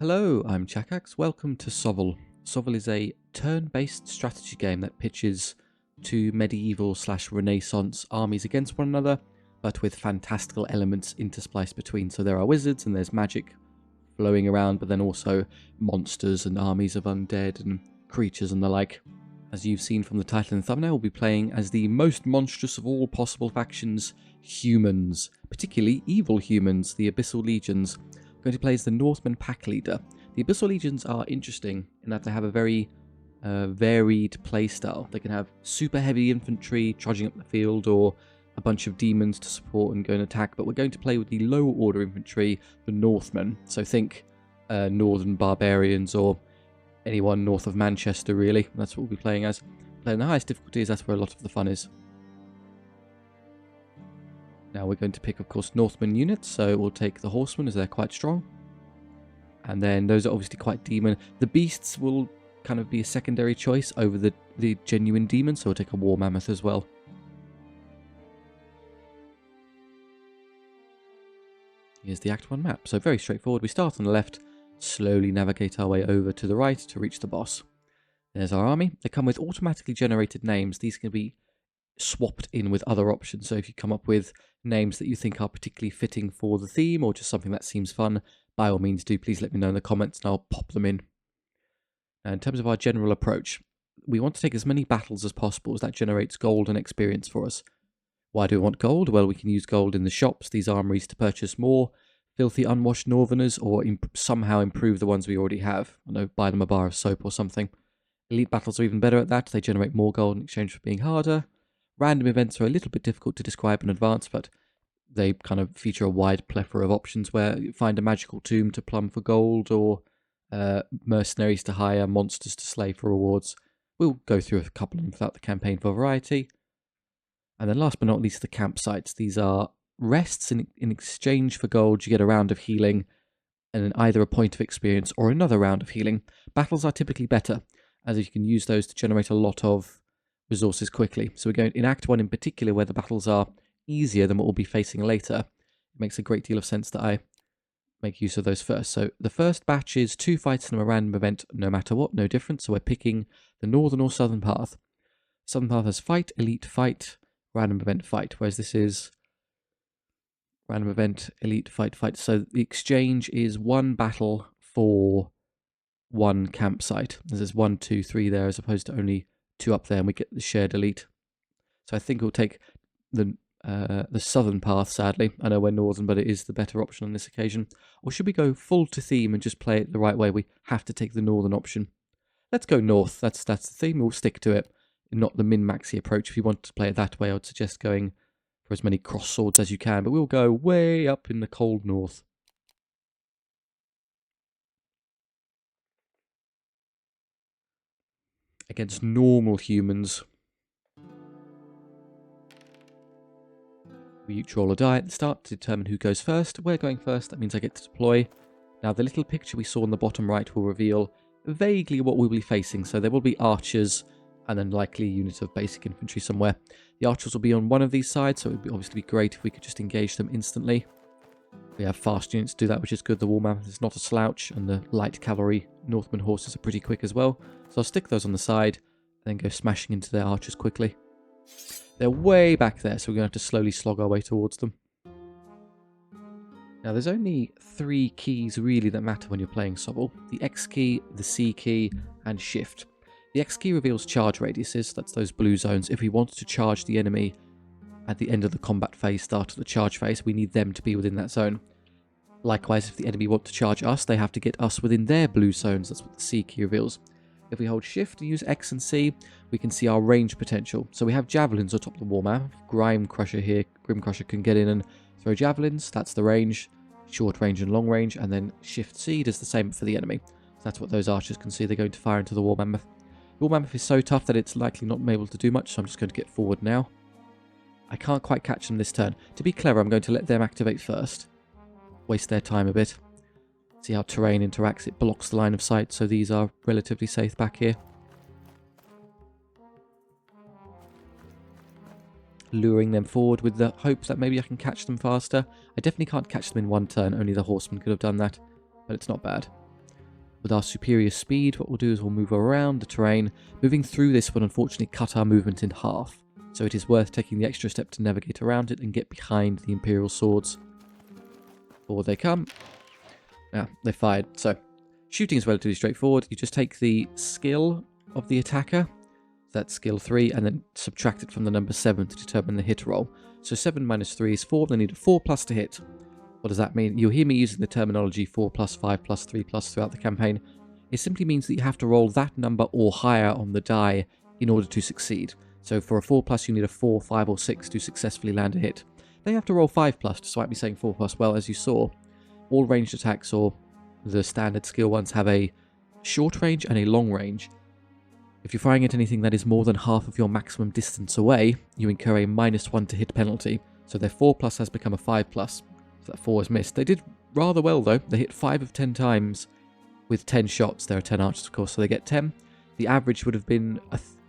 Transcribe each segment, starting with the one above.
Hello, I'm Chakax. Welcome to SOVL. SOVL is a turn-based strategy game that pitches two medieval/Renaissance armies against one another, but with fantastical elements interspliced between. So there are wizards and there's magic flowing around, but then also monsters and armies of undead and creatures and the like. As you've seen from the title and thumbnail, we'll be playing as the most monstrous of all possible factions, humans, particularly evil humans, the Abyssal Legions. Going to play as the Northmen Packleader. The Abyssal Legions are interesting in that they have a very varied playstyle. They can have super heavy infantry trudging up the field, or a bunch of demons to support and go and attack, but we're going to play with the low order infantry, the Northmen. So think northern barbarians or anyone north of Manchester, really. That's what we'll be playing as. Playing the highest difficulties, that's where a lot of the fun is. Now we're going to pick, of course, Northman units, so we'll take the horsemen as they're quite strong. And then those are obviously quite demon. The beasts will kind of be a secondary choice over the genuine demons, so we'll take a war mammoth as well. Here's the Act 1 map. So very straightforward. We start on the left, slowly navigate our way over to the right to reach the boss. There's our army. They come with automatically generated names. These can be swapped in with other options. So if you come up with names that you think are particularly fitting for the theme or just something that seems fun, by all means do please let me know in the comments and I'll pop them in. Now, in terms of our general approach, we want to take as many battles as possible, as that generates gold and experience for us. Why do we want gold? Well, we can use gold in the shops, these armories, to purchase more filthy unwashed northerners, or somehow improve the ones we already have. I know, buy them a bar of soap or something. Elite battles are even better at that. They generate more gold in exchange for being harder. Random events are a little bit difficult to describe in advance, but they kind of feature a wide plethora of options where you find a magical tomb to plumb for gold, or mercenaries to hire, monsters to slay for rewards. We'll go through a couple of them throughout the campaign for variety. And then last but not least, the campsites. These are rests in exchange for gold. You get a round of healing and then either a point of experience or another round of healing. Battles are typically better, as you can use those to generate a lot of resources quickly. So we're going in Act 1 in particular, where the battles are easier than what we'll be facing later. It makes a great deal of sense that I make use of those first. So the first batch is 2 fights in a random event, no matter what, no difference. So we're picking the northern or southern path. Southern path has fight, elite, fight, random event, fight, whereas this is random event, elite, fight, fight. So the exchange is one battle for one campsite. There's 1, 2, 3 there, as opposed to only 2 up there, and we get the shared elite. So I think we'll take the southern path, sadly. I know we're northern, but it is the better option on this occasion. Or should we go full to theme and just play it the right way? We have to take the northern option. Let's go north. That's the theme. We'll stick to it. Not the min-maxy approach. If you want to play it that way, I would suggest going for as many cross swords as you can, but we'll go way up in the cold north. Against normal humans. We each roll a die at the start to determine who goes first. We're going first, that means I get to deploy. Now the little picture we saw on the bottom right will reveal vaguely what we'll be facing. So there will be archers and then likely a unit of basic infantry somewhere. The archers will be on one of these sides, so it would obviously be great if we could just engage them instantly. We have fast units to do that, which is good. The war mammoth is not a slouch, and the light cavalry Northman horses are pretty quick as well. So I'll stick those on the side and then go smashing into their archers quickly. They're way back there, so we're going to have to slowly slog our way towards them. Now there's only 3 keys really that matter when you're playing SOVL. The X key, the C key, and Shift. The X key reveals charge radiuses, that's those blue zones. If we wanted to charge the enemy at the end of the combat phase, start of the charge phase, we need them to be within that zone. Likewise, if the enemy want to charge us, they have to get us within their blue zones. That's what the C key reveals. If we hold Shift and use X and C, we can see our range potential. So we have javelins on top of the war map. Grim Crusher here. Grim Crusher can get in and throw javelins. That's the range. Short range and long range. And then Shift C does the same for the enemy. So that's what those archers can see. They're going to fire into the war mammoth. The war mammoth is so tough that it's likely not able to do much, so I'm just going to get forward now. I can't quite catch them this turn. To be clever, I'm going to let them activate first. Waste their time a bit. See how terrain interacts. It blocks the line of sight, so these are relatively safe back here. Luring them forward with the hope that maybe I can catch them faster. I definitely can't catch them in one turn. Only the horseman could have done that, but it's not bad. With our superior speed, what we'll do is we'll move around the terrain. Moving through this would unfortunately cut our movement in half, so it is worth taking the extra step to navigate around it and get behind the Imperial swords. Forward they come. Now, they fired. So, shooting is relatively straightforward. You just take the skill of the attacker, that's skill 3, and then subtract it from the number 7 to determine the hit roll. So 7 minus 3 is 4, they need a 4+ to hit. What does that mean? You'll hear me using the terminology 4+, 5+, 3+ throughout the campaign. It simply means that you have to roll that number or higher on the die in order to succeed. So for a 4+, you need a 4, 5, or 6 to successfully land a hit. They have to roll 5+, despite me saying 4+. Well, as you saw, all ranged attacks or the standard skill ones have a short range and a long range. If you're firing at anything that is more than half of your maximum distance away, you incur a -1 to hit penalty. So their 4+ has become a 5+. So that 4 is missed. They did rather well though. They hit 5 of 10 times with 10 shots. There are 10 archers, of course, so they get 10. The average would have been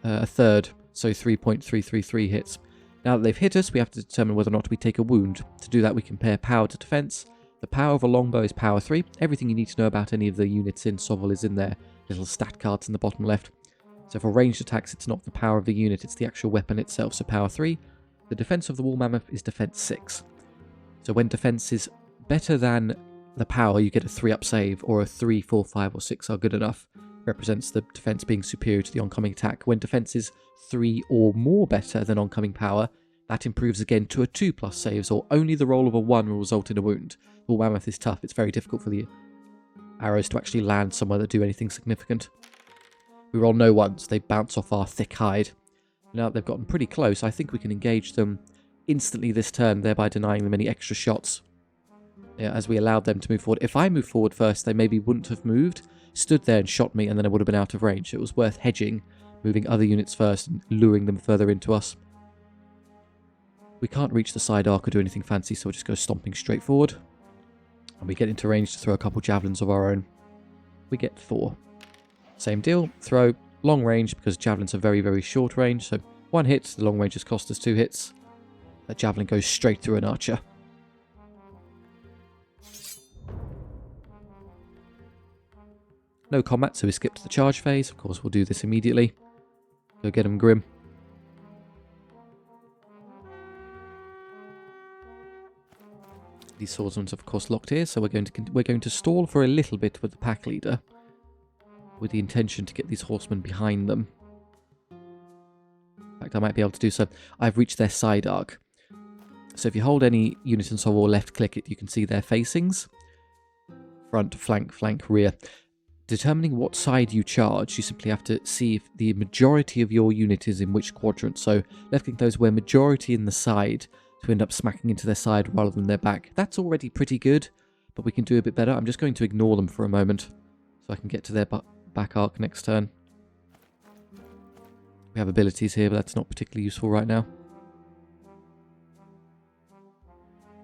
a third, so 3.333 hits. Now that they've hit us, we have to determine whether or not we take a wound. To do that, we compare power to defense. The power of a longbow is power 3. Everything you need to know about any of the units in SOVL is in their little stat cards in the bottom left. So for ranged attacks, it's not the power of the unit, it's the actual weapon itself, so power 3. The defense of the War Mammoth is defense 6. So when defense is better than the power, you get a 3-up save, or a 3, 4, 5, or 6 are good enough. Represents the defense being superior to the oncoming attack. When defense is 3 or more better than oncoming power, that improves again to a 2+ saves, or only the roll of a 1 will result in a wound. The War Mammoth is tough, it's very difficult for the arrows to actually land somewhere that do anything significant. We roll no ones, they bounce off our thick hide. Now that they've gotten pretty close, I think we can engage them instantly this turn, thereby denying them any extra shots. Yeah, as we allowed them to move forward. If I moved forward first, they maybe wouldn't have moved, stood there and shot me, and then I would have been out of range. So it was worth hedging, moving other units first and luring them further into us. We can't reach the side arc or do anything fancy, so we'll just go stomping straight forward. And we get into range to throw a couple javelins of our own. We get 4. Same deal, throw, long range, because javelins are very, very short range, so 1 hit, the long range has cost us 2 hits. That javelin goes straight through an archer. No combat, so we skip to the charge phase. Of course, we'll do this immediately. Go get him, Grim. These swordsmen are of course locked here, so we're going to stall for a little bit with the pack leader, with the intention to get these horsemen behind them. In fact, I might be able to do so. I've reached their side arc. So if you hold any unit in SOVL or left click it, you can see their facings. Front, flank, flank, rear. Determining what side you charge, you simply have to see if the majority of your unit is in which quadrant. So left click those where majority in the side to end up smacking into their side rather than their back. That's already pretty good, but we can do a bit better. I'm just going to ignore them for a moment so I can get to their back arc next turn. We have abilities here, but that's not particularly useful right now.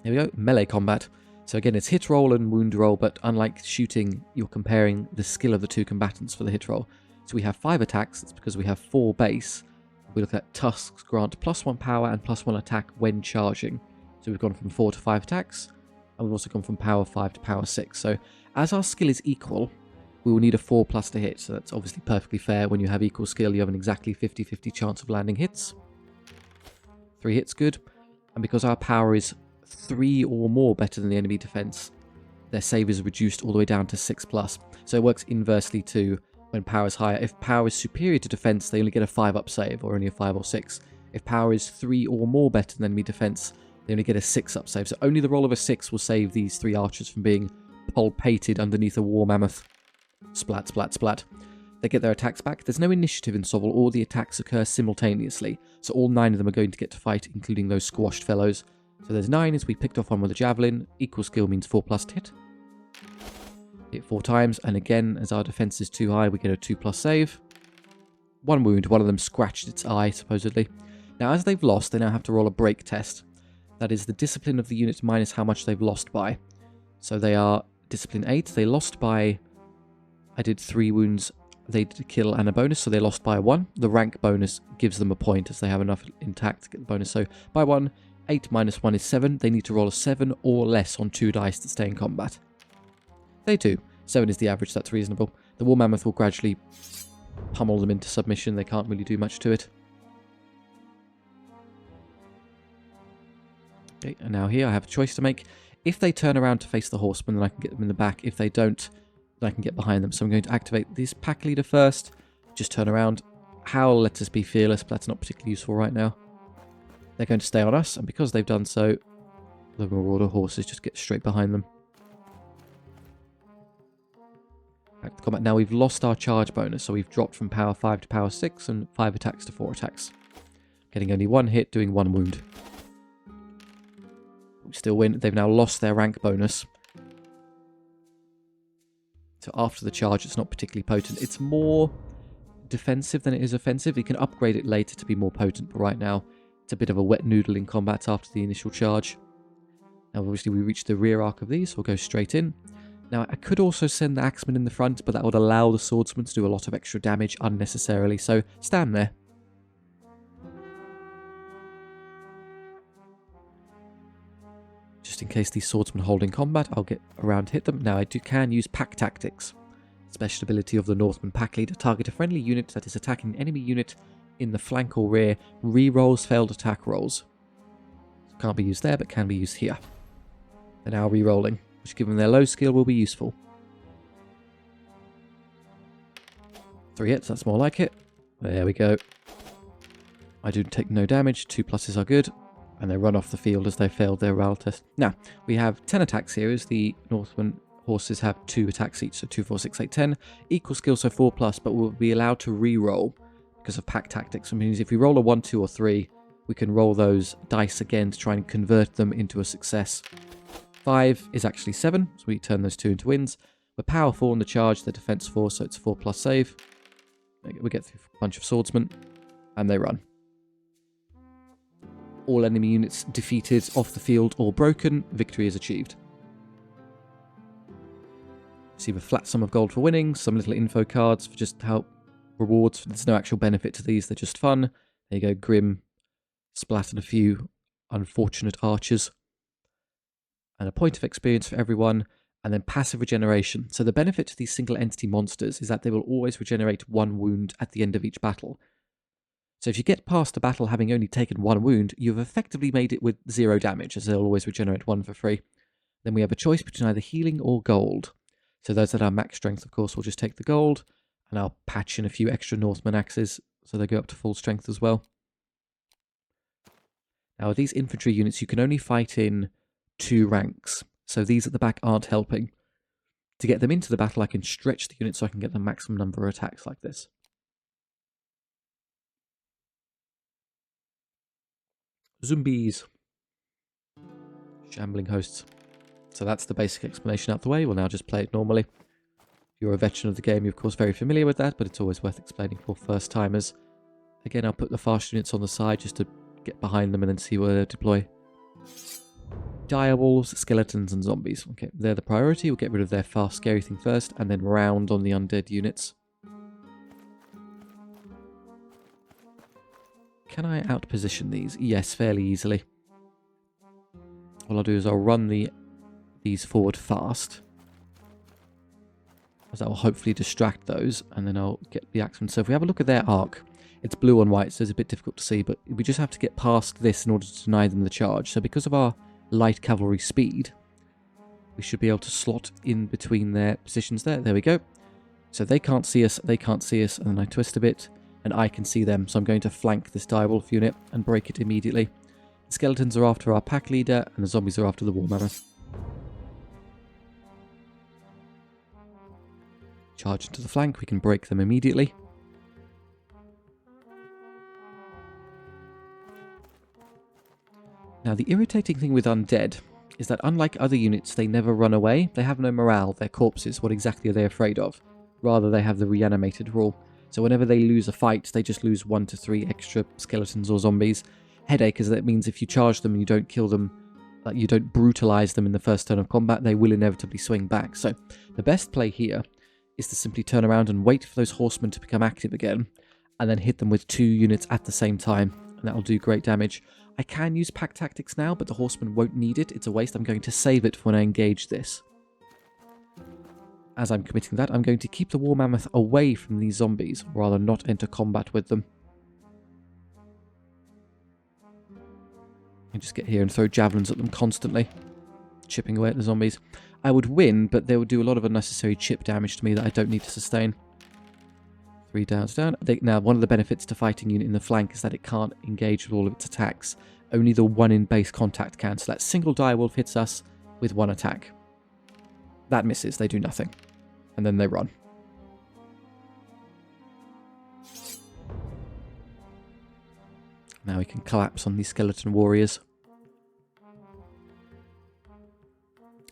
Here we go, melee combat. So again, it's hit roll and wound roll, but unlike shooting, you're comparing the skill of the two combatants for the hit roll. So we have 5 attacks, that's because we have 4 base. We look at tusks grant +1 power and +1 attack when charging. So we've gone from 4 to 5 attacks, and we've also gone from power 5 to power 6. So as our skill is equal, we will need a 4+ to hit, so that's obviously perfectly fair. When you have equal skill, you have an exactly 50-50 chance of landing hits. 3 hits, good. And because our power is 3 or more better than the enemy defense, their save is reduced all the way down to 6+. So it works inversely to when power is higher. If power is superior to defense, they only get a 5-up save, or only a 5 or 6. If power is 3 or more better than enemy defense, they only get a 6-up save. So only the roll of a 6 will save these 3 archers from being pulpated underneath a war mammoth. Splat, splat, splat. They get their attacks back. There's no initiative in SOVL, all the attacks occur simultaneously. So all 9 of them are going to get to fight, including those squashed fellows. So there's 9 as we picked off one with a javelin. Equal skill means 4+ to hit. Hit 4 times, and again, as our defense is too high, we get a 2+ save. 1 wound, one of them scratched its eye, supposedly. Now, as they've lost, they now have to roll a break test. That is the discipline of the unit minus how much they've lost by. So they are discipline 8. They lost by... I did 3 wounds. They did a kill and a bonus, so they lost by 1. The rank bonus gives them a point, as they have enough intact to get the bonus. So by 1, 8 minus 1 is 7. They need to roll a 7 or less on 2 dice to stay in combat. They do. 7 is the average, that's reasonable. The War Mammoth will gradually pummel them into submission. They can't really do much to it. Okay, and now here I have a choice to make. If they turn around to face the Horsemen, then I can get them in the back. If they don't, then I can get behind them. So I'm going to activate this Pack Leader first. Just turn around. Howl lets us be fearless, but that's not particularly useful right now. They're going to stay on us, and because they've done so, the Marauder horses just get straight behind them. Back to combat. Now we've lost our charge bonus, so we've dropped from power 5 to power 6 and 5 attacks to 4 attacks. Getting only 1 hit, doing 1 wound. We still win. They've now lost their rank bonus. So after the charge, it's not particularly potent. It's more defensive than it is offensive. You can upgrade it later to be more potent, but right now it's a bit of a wet noodle in combat after the initial charge. Now obviously we reach the rear arc of these, so we'll go straight in. Now I could also send the Axemen in the front, but that would allow the Swordsmen to do a lot of extra damage unnecessarily, so stand there. Just in case these Swordsmen hold in combat, I'll get around to hit them. Now I can use Pack Tactics. Special ability of the Northmen Packleader. Target a friendly unit that is attacking an enemy unit in the flank or rear. Re-rolls failed attack rolls. Can't be used there, but can be used here. They're now re-rolling, which given their low skill will be useful. 3 hits, that's more like it. There we go. I do take no damage, 2 pluses are good, and they run off the field as they failed their RAL test. Now, we have 10 attacks here, as the Northmen horses have 2 attacks each, so 2, 4, 6, 8, 10. Equal skill, so 4 plus, but we'll be allowed to re-roll because of Pack Tactics. Which means if we roll a 1, 2, or 3, we can roll those dice again to try and convert them into a success. 5 is actually 7, so we turn those 2 into wins. We're power 4 on the charge, they're defense 4, so it's 4 plus save. We get through a bunch of swordsmen, and they run. All enemy units defeated, off the field, or broken, victory is achieved. Receive a flat sum of gold for winning, some little info cards for just how rewards. There's no actual benefit to these, they're just fun. There you go, Grim splattered a few unfortunate archers. And a point of experience for everyone, and then passive regeneration. So the benefit to these single entity monsters is that they will always regenerate 1 wound at the end of each battle. So if you get past the battle having only taken 1 wound, you've effectively made it with 0 damage, as they'll always regenerate 1 for free. Then we have a choice between either healing or gold. So those that are max strength, of course, will just take the gold, and I'll patch in a few extra Northman axes, so they go up to full strength as well. Now, these infantry units, you can only fight in 2 ranks, so these at the back aren't helping. To get them into the battle, I can stretch the unit so I can get the maximum number of attacks like this. Zombies. Shambling hosts. So that's the basic explanation out the way. We'll now just play it normally. If you're a veteran of the game, you're of course very familiar with that, but it's always worth explaining for first-timers. Again, I'll put the fast units on the side just to get behind them and then see where they deploy. Direwolves, skeletons, and zombies. Okay, they're the priority. We'll get rid of their fast, scary thing first, and then round on the undead units. Can I outposition these? Yes, fairly easily. All I'll do is I'll run these forward fast, as that will hopefully distract those, and then I'll get the axemen. So if we have a look at their arc, it's blue on white, so it's a bit difficult to see, but we just have to get past this in order to deny them the charge. So because of our light cavalry speed, we should be able to slot in between their positions there. There we go. So they can't see us, they can't see us, and then I twist a bit, and I can see them. So I'm going to flank this direwolf unit and break it immediately. The skeletons are after our pack leader, and the zombies are after the war mammoth. Charge into the flank, we can break them immediately. Now the irritating thing with undead is that unlike other units, they never run away. They have no morale, they're corpses. What exactly are they afraid of? Rather, they have the reanimated rule. So whenever they lose a fight, they just lose 1 to 3 extra skeletons or zombies. Headache, as that means if you charge them and you don't kill them, like you don't brutalize them in the first turn of combat, they will inevitably swing back. So the best play here is to simply turn around and wait for those horsemen to become active again, and then hit them with 2 units at the same time, and that will do great damage. I can use pack tactics now, but the horsemen won't need it. It's a waste. I'm going to save it for when I engage this. as I'm committing that, I'm going to keep the War Mammoth away from these zombies, rather not enter combat with them. I just get here and throw javelins at them constantly, chipping away at the zombies. I would win, but they would do a lot of unnecessary chip damage to me that I don't need to sustain. 3 downs down. Now, one of the benefits to fighting unit in the flank is that it can't engage with all of its attacks. Only the one in base contact can. So that single direwolf hits us with 1 attack. That misses. They do nothing. And then they run. Now we can collapse on these skeleton warriors.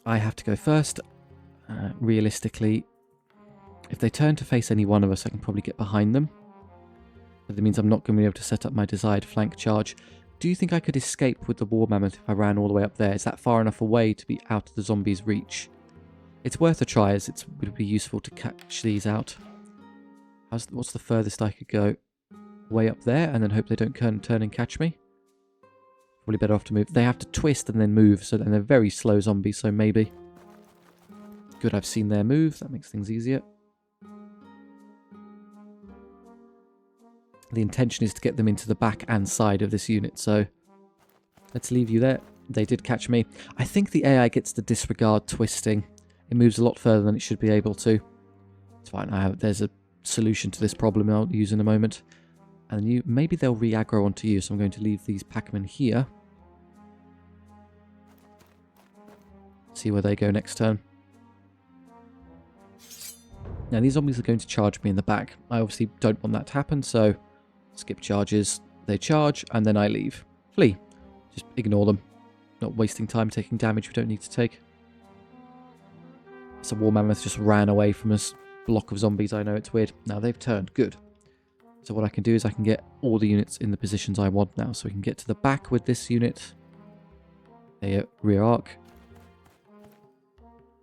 I have to go first. Realistically, if they turn to face any one of us, I can probably get behind them. But that means I'm not going to be able to set up my desired flank charge. Do you think I could escape with the War Mammoth if I ran all the way up there? Is that far enough away to be out of the zombies' reach? It's worth a try, as it would be useful to catch these out. What's the furthest I could go? Way up there, and then hope they don't turn and catch me? Probably better off to move. They have to twist and then move, so then they're very slow zombies, so maybe. Good, I've seen their move. That makes things easier. The intention is to get them into the back and side of this unit, so let's leave you there. They did catch me. I think the AI gets to disregard twisting. It moves a lot further than it should be able to. It's fine. There's a solution to this problem I'll use in a moment. And maybe they'll re-aggro onto you, so I'm going to leave these packmen here. See where they go next turn. Now, these zombies are going to charge me in the back. I obviously don't want that to happen, so skip charges. They charge, and then I leave. Flee. Just ignore them. Not wasting time taking damage we don't need to take. So War Mammoth just ran away from this block of zombies. I know, it's weird. Now they've turned. Good. So what I can do is I can get all the units in the positions I want now. So we can get to the back with this unit. They rear arc.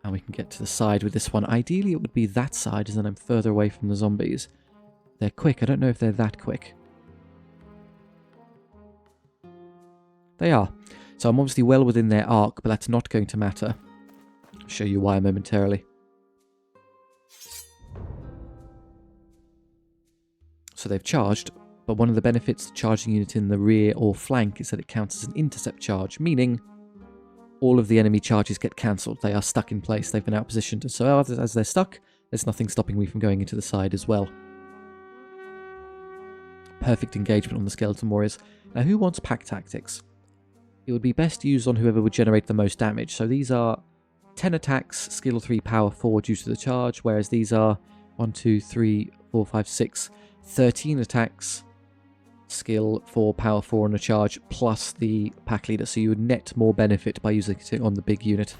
And we can get to the side with this one. Ideally it would be that side, as then I'm further away from the zombies. They're quick. I don't know if they're that quick. They are. So I'm obviously well within their arc, but that's not going to matter. I'll show you why momentarily. So they've charged, but one of the benefits to charging unit in the rear or flank is that it counts as an intercept charge, meaning all of the enemy charges get cancelled. They are stuck in place. They've been outpositioned. So as they're stuck, there's nothing stopping me from going into the side as well. Perfect engagement on the skeleton warriors. Now, who wants pack tactics? It would be best used on whoever would generate the most damage. So these are 10 attacks, skill 3, power 4 due to the charge, whereas these are 1, 2, 3, 4, 5, 6, 13 attacks, skill 4, power 4 on a charge, plus the pack leader. So you would net more benefit by using it on the big unit.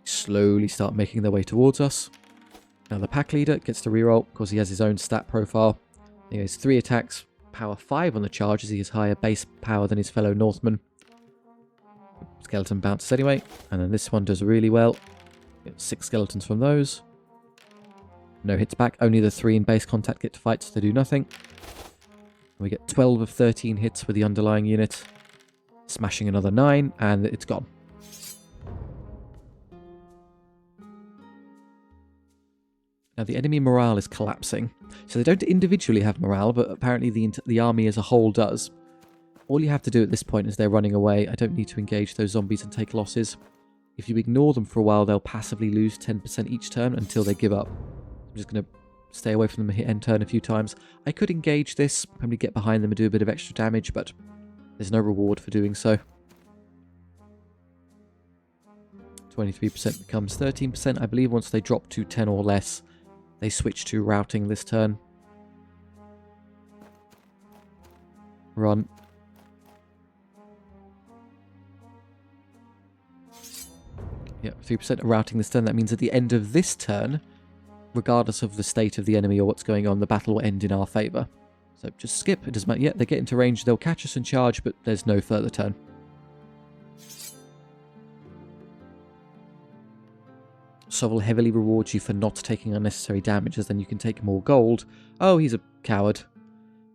Slowly start making their way towards us. Now the pack leader gets to reroll because he has his own stat profile. He has 3 attacks, power 5 on the charge as he has higher base power than his fellow Northmen. Skeleton bounces anyway, and then this one does really well. Get 6 skeletons from those. No hits back, only the 3 in base contact get to fight, so they do nothing. And we get 12 of 13 hits with the underlying unit, smashing another 9, and it's gone. Now the enemy morale is collapsing, so they don't individually have morale, but apparently the army as a whole does. All you have to do at this point is they're running away. I don't need to engage those zombies and take losses. If you ignore them for a while, they'll passively lose 10% each turn until they give up. I'm just going to stay away from them and hit end turn a few times. I could engage this, probably get behind them and do a bit of extra damage, but there's no reward for doing so. 23% becomes 13%. I believe once they drop to 10 or less, they switch to routing this turn. Run. Yep, 3% routing this turn. That means at the end of this turn, regardless of the state of the enemy or what's going on, the battle will end in our favour. So just skip. It doesn't matter. Yeah, they get into range. They'll catch us and charge, but there's no further turn. SOVL heavily rewards you for not taking unnecessary damage, as then you can take more gold. Oh, he's a coward.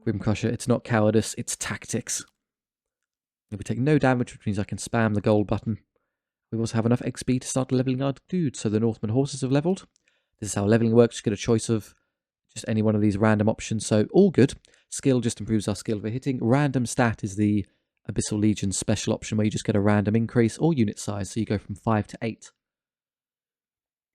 Grim Crusher, it's not cowardice, it's tactics. We take no damage, which means I can spam the gold button. We also have enough XP to start leveling our dudes, so the Northmen horses have leveled. This is how leveling works. You get a choice of just any one of these random options, so all good. Skill just improves our skill for hitting. Random stat is the Abyssal Legions special option where you just get a random increase, or unit size, so you go from 5 to 8.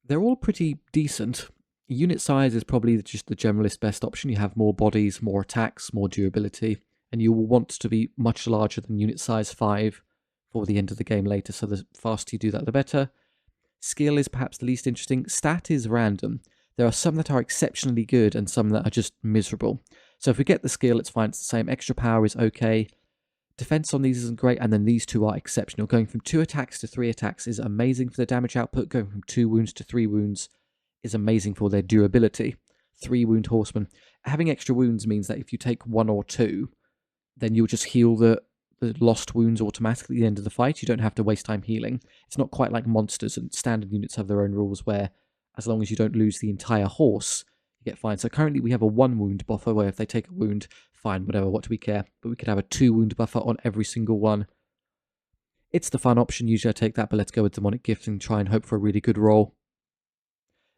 They're all pretty decent. Unit size is probably just the generalist best option. You have more bodies, more attacks, more durability, and you will want to be much larger than unit size 5 for the end of the game later, so the faster you do that, the better. Skill is perhaps the least interesting. Stat is random. There are some that are exceptionally good and some that are just miserable. So if we get the skill, it's fine, it's the same. Extra power is okay. Defense on these isn't great, and then these two are exceptional. Going from 2 attacks to 3 attacks is amazing for the damage output. Going from 2 wounds to 3 wounds is amazing for their durability. 3 wound horsemen. Having extra wounds means that if you take 1 or 2, then you'll just heal the lost wounds automatically at the end of the fight. You don't have to waste time healing. It's not quite like monsters, and standard units have their own rules where as long as you don't lose the entire horse, you get fine. So currently we have a 1 wound buffer where if they take a wound, fine, whatever, what do we care? But we could have a 2 wound buffer on every single one. It's the fun option. Usually I take that, but let's go with demonic gift and try and hope for a really good roll.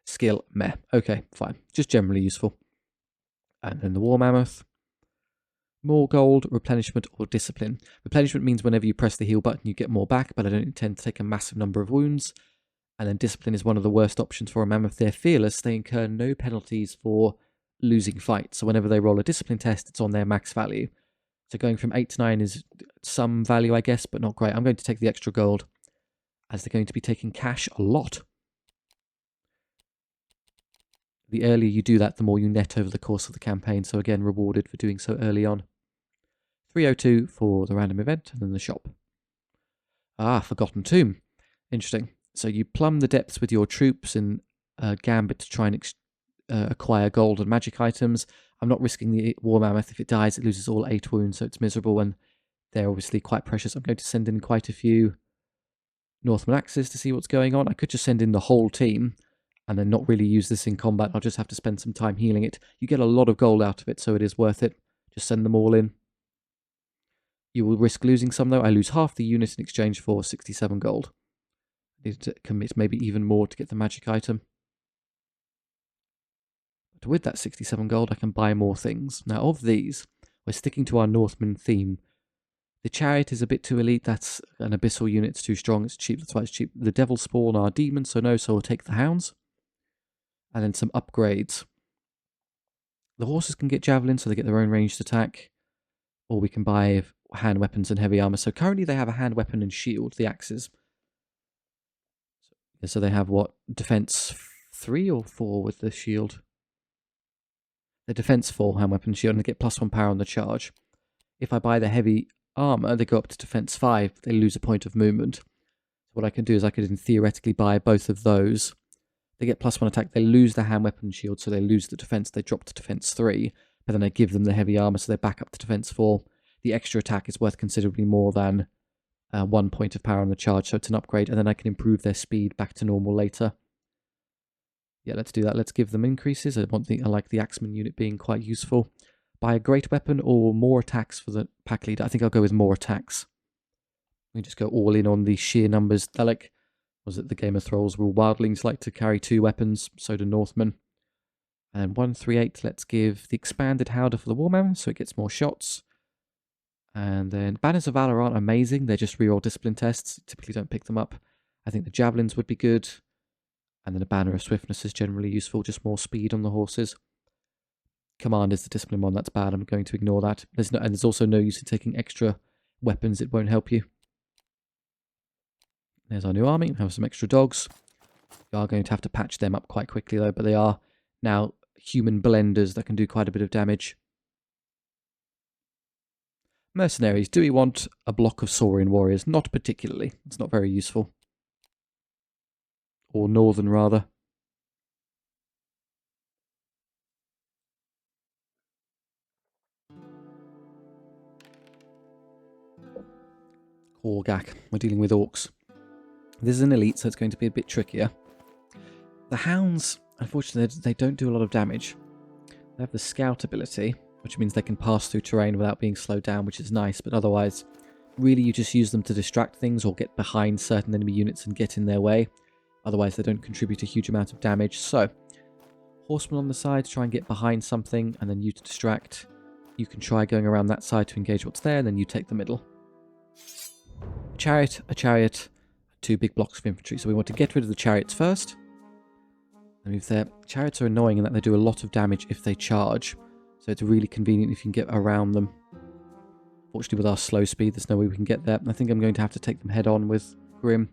Skill, meh. Okay, fine. Just generally useful. And then the War Mammoth. More gold, replenishment, or discipline. Replenishment means whenever you press the heal button you get more back, but I don't intend to take a massive number of wounds. And then discipline is one of the worst options for a mammoth. They're fearless. They incur no penalties for losing fights. So whenever they roll a discipline test, it's on their max value. So going from 8 to 9 is some value, I guess, but not great. I'm going to take the extra gold, as they're going to be taking cash a lot. The earlier you do that, the more you net over the course of the campaign. So again, rewarded for doing so early on. 302 for the random event, and then the shop. Ah, Forgotten Tomb. Interesting. So you plumb the depths with your troops in Gambit to try and acquire gold and magic items. I'm not risking the War Mammoth. If it dies, it loses all 8 wounds, so it's miserable, and they're obviously quite precious. I'm going to send in quite a few Northmen axes to see what's going on. I could just send in the whole team and then not really use this in combat. I'll just have to spend some time healing it. You get a lot of gold out of it, so it is worth it. Just send them all in. You will risk losing some, though. I lose half the unit in exchange for 67 gold. I need to commit maybe even more to get the magic item. But with that 67 gold, I can buy more things. Now, of these, we're sticking to our Northman theme. The chariot is a bit too elite. That's an abyssal unit. It's too strong. It's cheap. That's why it's cheap. The devil spawn are demons, so no, so we'll take the hounds. And then some upgrades. The horses can get javelins, so they get their own ranged attack. Or we can buy hand weapons and heavy armor. So currently they have a hand weapon and shield, the axes. So they have what? Defense 3 or 4 with the shield? The defense 4 hand weapon and shield, and they get +1 power on the charge. If I buy the heavy armor, they go up to defense 5. They lose a point of movement. So what I can do is I could theoretically buy both of those. They get +1 attack. They lose the hand weapon and shield, so they lose the defense. They drop to defense 3. But then I give them the heavy armor, so they're back up to defense 4. The extra attack is worth considerably more than 1 point of power on the charge, so it's an upgrade, and then I can improve their speed back to normal later. Yeah, let's do that. Let's give them increases. I like the Axeman unit being quite useful. Buy a great weapon or more attacks for the pack leader. I think I'll go with more attacks. We just go all in on the sheer numbers. They're like, was it the Game of Thrones rule? Wildlings like to carry 2 weapons, so do Northmen. And 138, let's give the expanded Howdah for the War Mammoth, so it gets more shots. And then Banners of Valor aren't amazing. They're just reroll discipline tests. Typically don't pick them up. I think the Javelins would be good. And then a Banner of Swiftness is generally useful. Just more speed on the horses. Command is the discipline one. That's bad. I'm going to ignore that. And there's also no use in taking extra weapons. It won't help you. There's our new army. We have some extra dogs. You are going to have to patch them up quite quickly, though. But they are now human blenders that can do quite a bit of damage. Mercenaries. Do we want a block of Saurian warriors? Not particularly. It's not very useful. Or Northern, rather. Korgak. We're dealing with orcs. This is an elite, so it's going to be a bit trickier. The hounds, unfortunately, they don't do a lot of damage. They have the scout ability, which means they can pass through terrain without being slowed down, which is nice, but otherwise Really, you just use them to distract things or get behind certain enemy units and get in their way. Otherwise, they don't contribute a huge amount of damage. So, horsemen on the side, try and get behind something, and then you to distract. You can try going around that side to engage what's there, and then you take the middle. A chariot, 2 big blocks of infantry. So we want to get rid of the chariots first. And move there. Chariots are annoying in that they do a lot of damage if they charge. So it's really convenient if you can get around them. Fortunately, with our slow speed, there's no way we can get there. I think I'm going to have to take them head on with Grim.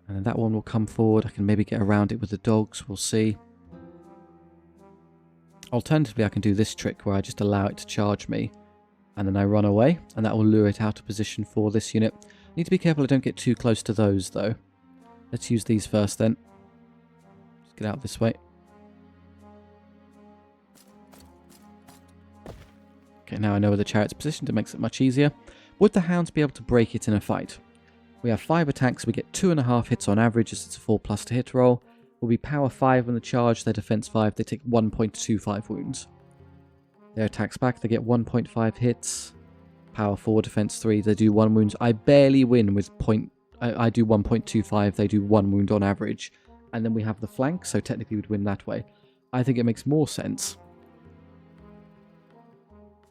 And then that one will come forward. I can maybe get around it with the dogs. We'll see. Alternatively, I can do this trick where I just allow it to charge me. And then I run away. And that will lure it out of position for this unit. I need to be careful I don't get too close to those, though. Let's use these first, then. Just get out this way. Okay, now I know where the chariot's positioned. It makes it much easier. Would the hounds be able to break it in a fight? We have 5 attacks. We get 2.5 hits on average, as it's a 4+ to hit roll. We'll be power 5 on the charge. Their defense 5. They take 1.25 wounds. Their attacks back. They get 1.5 hits. Power 4, defense 3. They do 1 wound. I barely win with I do 1.25. They do 1 wound on average. And then we have the flank, so technically we'd win that way. I think it makes more sense.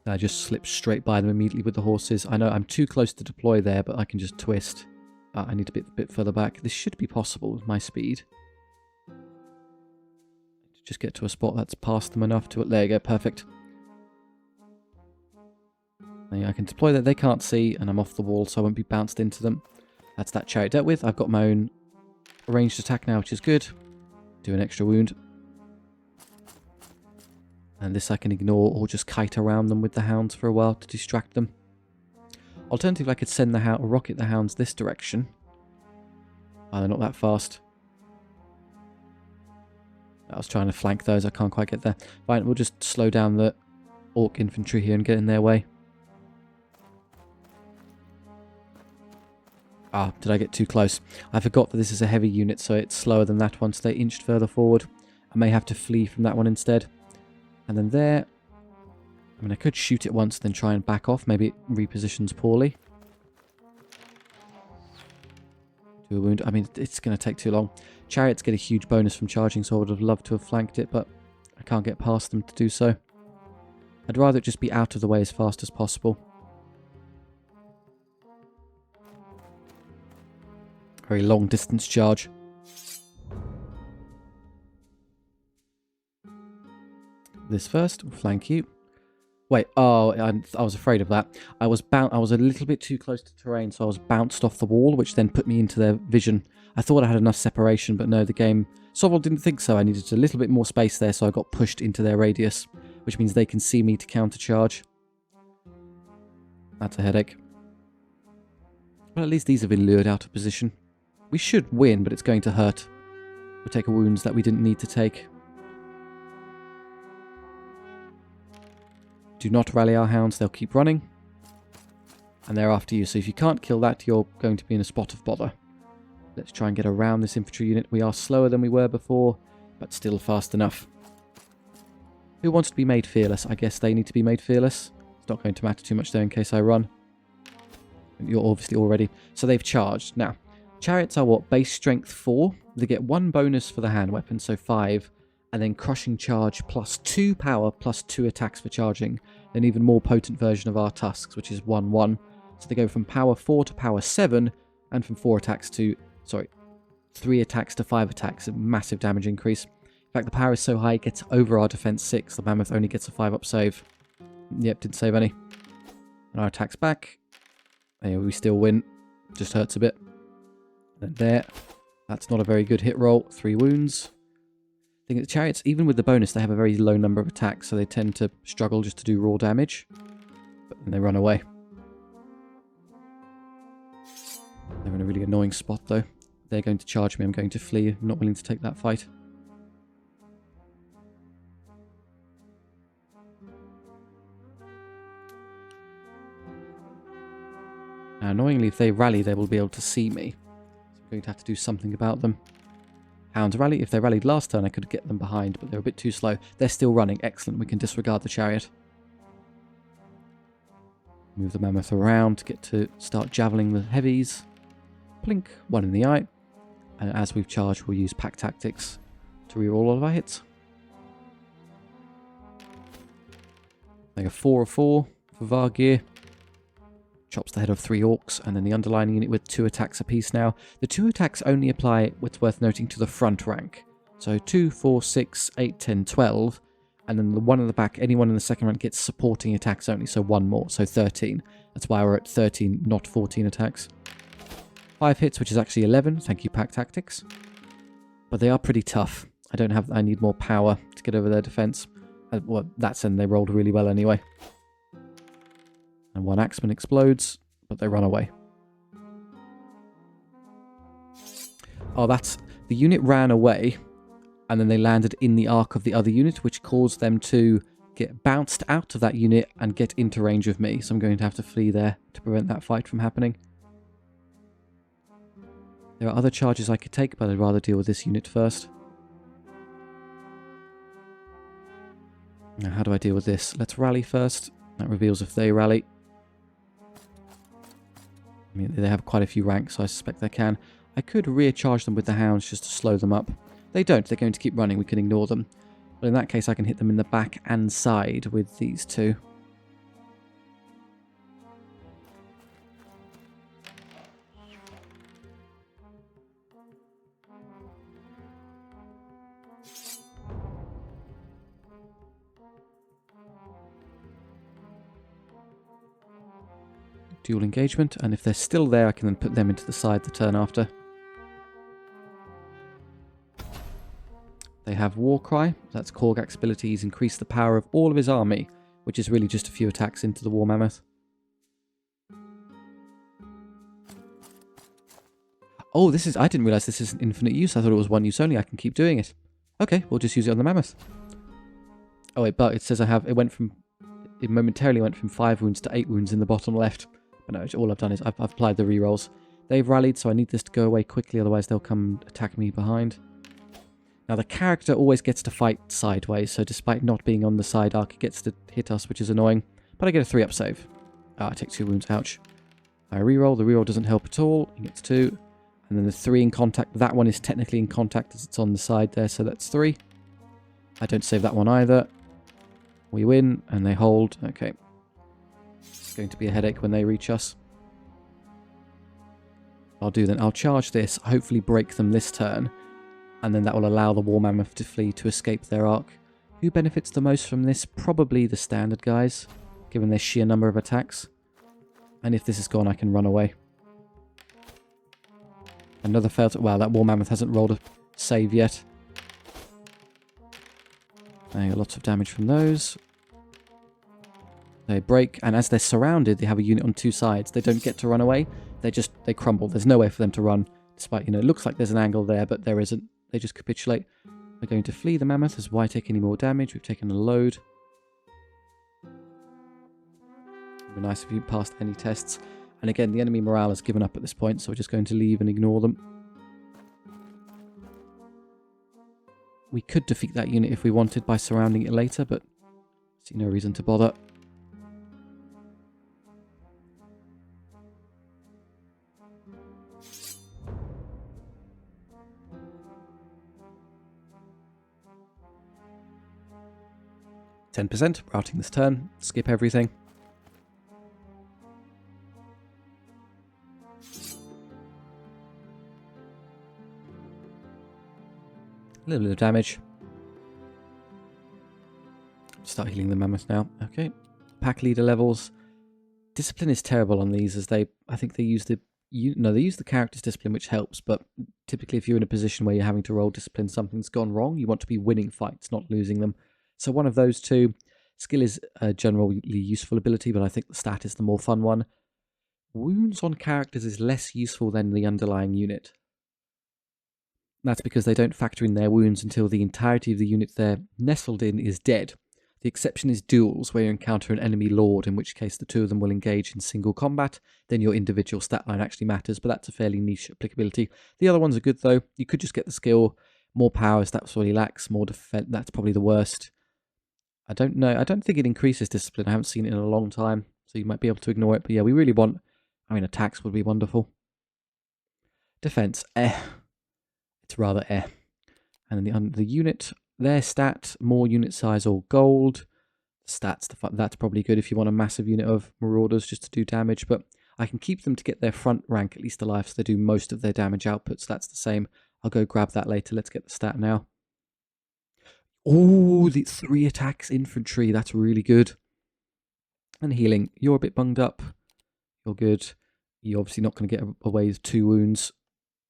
I just slip straight by them immediately with the horses. I know I'm too close to deploy there, but I can just twist. I need a bit further back. This should be possible with my speed. Just get to a spot that's past them enough to... There you go, perfect. I can deploy that. They can't see, and I'm off the wall, so I won't be bounced into them. That's that chariot dealt with. I've got my own ranged attack now, which is good. Do an extra wound. And this I can ignore or just kite around them with the hounds for a while to distract them. Alternatively, I could send the rocket the hounds this direction. Oh, they're not that fast. I was trying to flank those. I can't quite get there. Fine, we'll just slow down the orc infantry here and get in their way. Ah, did I get too close? I forgot that this is a heavy unit, so it's slower than that one, so they inched further forward. I may have to flee from that one instead. And then there... I mean, I could shoot it once, then try and back off. Maybe it repositions poorly. Do a wound. I mean, it's going to take too long. Chariots get a huge bonus from charging, so I would have loved to have flanked it, but I can't get past them to do so. I'd rather it just be out of the way as fast as possible. Very long distance charge. This first, we'll flank you. Wait, oh, I was afraid of that. I was a little bit too close to terrain, so I was bounced off the wall, which then put me into their vision. I thought I had enough separation, but no, the game... SOVL didn't think so. I needed a little bit more space there, so I got pushed into their radius, which means they can see me to countercharge. That's a headache. Well, at least these have been lured out of position. We should win, but it's going to hurt. We'll take wounds that we didn't need to take. Do not rally our hounds, they'll keep running. And they're after you, so if you can't kill that, you're going to be in a spot of bother. Let's try and get around this infantry unit. We are slower than we were before, but still fast enough. Who wants to be made fearless? I guess they need to be made fearless. It's not going to matter too much there in case I run. You're obviously already... So they've charged. Now, chariots are what? Base strength 4. They get 1 bonus for the hand weapon, so 5. And then crushing charge plus 2 power plus 2 attacks for charging. An even more potent version of our tusks, which is 1-1. So they go from power 4 to power 7, and from 4 attacks to... Sorry, 3 attacks to 5 attacks. A massive damage increase. In fact, the power is so high it gets over our defense 6. The mammoth only gets a 5-up save. Yep, didn't save any. And our attacks back. Anyway, we still win. Just hurts a bit. And there. That's not a very good hit roll. 3 wounds. I think the chariots, even with the bonus, they have a very low number of attacks, so they tend to struggle just to do raw damage. But then they run away. They're in a really annoying spot, though. They're going to charge me. I'm going to flee. I'm not willing to take that fight. Now, annoyingly, if they rally, they will be able to see me. So I'm going to have to do something about them. Hounds rally. If they rallied last turn, I could get them behind, but they're a bit too slow. They're still running. Excellent. We can disregard the chariot. Move the mammoth around to get to start javeling the heavies. Plink, one in the eye. And as we've charged, we'll use pack tactics to reroll all of our hits. Make a 4 of 4 for Vargir. Chops the head of 3 orcs, and then the underlining unit with 2 attacks apiece now. The 2 attacks only apply, what's worth noting, to the front rank. So 2, 4, 6, 8, 10, 12. And then the one in the back, anyone in the second rank gets supporting attacks only, so 1 more, so 13. That's why we're at 13, not 14 attacks. 5 hits, which is actually 11. Thank you, pack tactics. But they are pretty tough. I need more power to get over their defense. Well, that's and they rolled really well anyway. And one axeman explodes, but they run away. Oh, that's... The unit ran away, and then they landed in the arc of the other unit, which caused them to get bounced out of that unit and get into range of me. So I'm going to have to flee there to prevent that fight from happening. There are other charges I could take, but I'd rather deal with this unit first. Now, how do I deal with this? Let's rally first. That reveals if they rally. I mean, they have quite a few ranks, so I suspect they can. I could recharge them with the hounds just to slow them up. They don't. They're going to keep running. We can ignore them. But in that case, I can hit them in the back and side with these 2. Dual engagement, and if they're still there, I can then put them into the side the turn after. They have Warcry. That's Korgak's abilities increase the power of all of his army, which is really just a few attacks into the War Mammoth. Oh, this is... I didn't realise this is an infinite use. I thought it was 1 use only. I can keep doing it. Okay, we'll just use it on the Mammoth. Oh wait, but it says I have... It momentarily went from 5 wounds to 8 wounds in the bottom left. But no, all I've done is I've applied the rerolls. They've rallied, so I need this to go away quickly, otherwise they'll come attack me behind. Now, the character always gets to fight sideways, so despite not being on the side arc, it gets to hit us, which is annoying. But I get a 3-up save. I take 2 wounds, ouch. I reroll, the reroll doesn't help at all. He gets 2. And then the 3 in contact. That one is technically in contact as it's on the side there, so that's 3. I don't save that one either. We win, and they hold. Okay. It's going to be a headache when they reach us. I'll do then. I'll charge this, hopefully break them this turn, and then that will allow the War Mammoth to flee to escape their arc. Who benefits the most from this? Probably the standard guys, given their sheer number of attacks. And if this is gone, I can run away. Another failed... Wow, that War Mammoth hasn't rolled a save yet. Lots of damage from those. They break, and as they're surrounded, they have a unit on 2 sides. They don't get to run away. They crumble. There's no way for them to run, despite, it looks like there's an angle there, but there isn't. They just capitulate. We're going to flee the Mammoth, as why take any more damage? We've taken a load. It'd be nice if you passed any tests. And again, the enemy morale has given up at this point, so we're just going to leave and ignore them. We could defeat that unit if we wanted by surrounding it later, but I see no reason to bother. %, routing this turn, skip everything. A little bit of damage. Start healing the Mammoth now. Okay. Pack leader levels. Discipline is terrible on these, as I think they use they use the character's discipline, which helps, but typically if you're in a position where you're having to roll discipline, something's gone wrong. You want to be winning fights, not losing them. So one of those 2. Skill is a generally useful ability, but I think the stat is the more fun one. Wounds on characters is less useful than the underlying unit. That's because they don't factor in their wounds until the entirety of the unit they're nestled in is dead. The exception is duels, where you encounter an enemy lord, in which case the 2 of them will engage in single combat. Then your individual stat line actually matters, but that's a fairly niche applicability. The other ones are good, though. You could just get the skill. More powers, that's what he lacks. More defense, that's probably the worst. I don't know. I don't think it increases discipline. I haven't seen it in a long time, So you might be able to ignore it. But yeah, we really want... I mean, attacks would be wonderful. Defense, It's rather And then the unit, their stat, more unit size or gold. Stats, that's probably good if you want a massive unit of marauders just to do damage. But I can keep them to get their front rank at least alive, so they do most of their damage outputs. That's the same. I'll go grab that later. Let's get the stat now. Oh, the 3 attacks infantry. That's really good. And healing. You're a bit bunged up. You're good. You're obviously not going to get away with 2 wounds.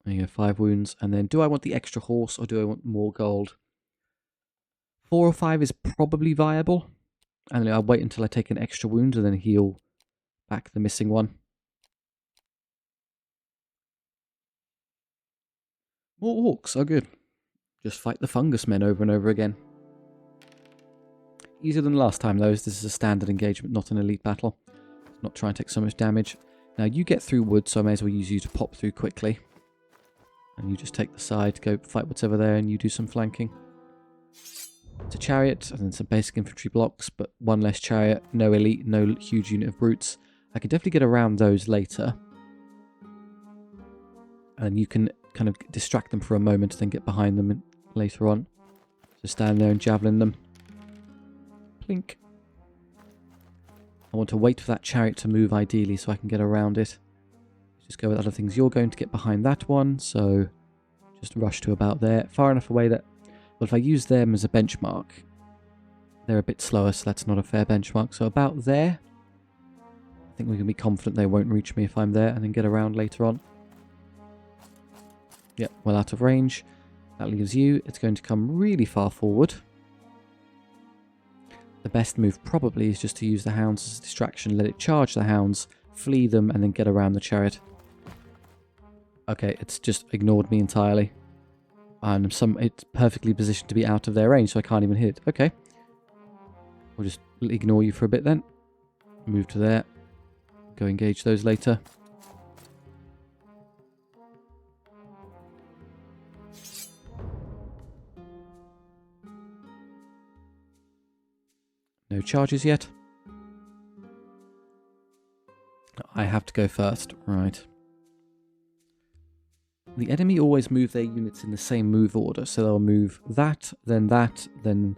There you go, 5 wounds. And then do I want the extra horse or do I want more gold? 4 or 5 is probably viable. And I'll wait until I take an extra wound and then heal back the missing one. More orcs are good. Just fight the fungus men over and over again. Easier than last time though, as this is a standard engagement, not an elite battle. Not trying to take so much damage. Now you get through wood, so I may as well use you to pop through quickly. And you just take the side, go fight what's over there, and you do some flanking. It's a chariot, and then some basic infantry blocks, but 1 less chariot, no elite, no huge unit of brutes. I can definitely get around those later. And you can kind of distract them for a moment, then get behind them later on. So stand there and javelin them. Plink. I want to wait for that chariot to move ideally so I can get around it. Just go with other things. You're going to get behind that one, so just rush to about there. Far enough away that, well, if I use them as a benchmark, they're a bit slower, so that's not a fair benchmark. So about there, I think we can be confident they won't reach me if I'm there, and then get around later on. Yep, well out of range. That leaves you. It's going to come really far forward. The best move probably is just to use the hounds as a distraction, let it charge the hounds, flee them, and then get around the chariot. Okay, it's just ignored me entirely. And it's perfectly positioned to be out of their range, so I can't even hit it. Okay. We'll just ignore you for a bit then. Move to there. Go engage those later. No charges yet. I have to go first. Right. The enemy always move their units in the same move order, so they'll move that, then that, then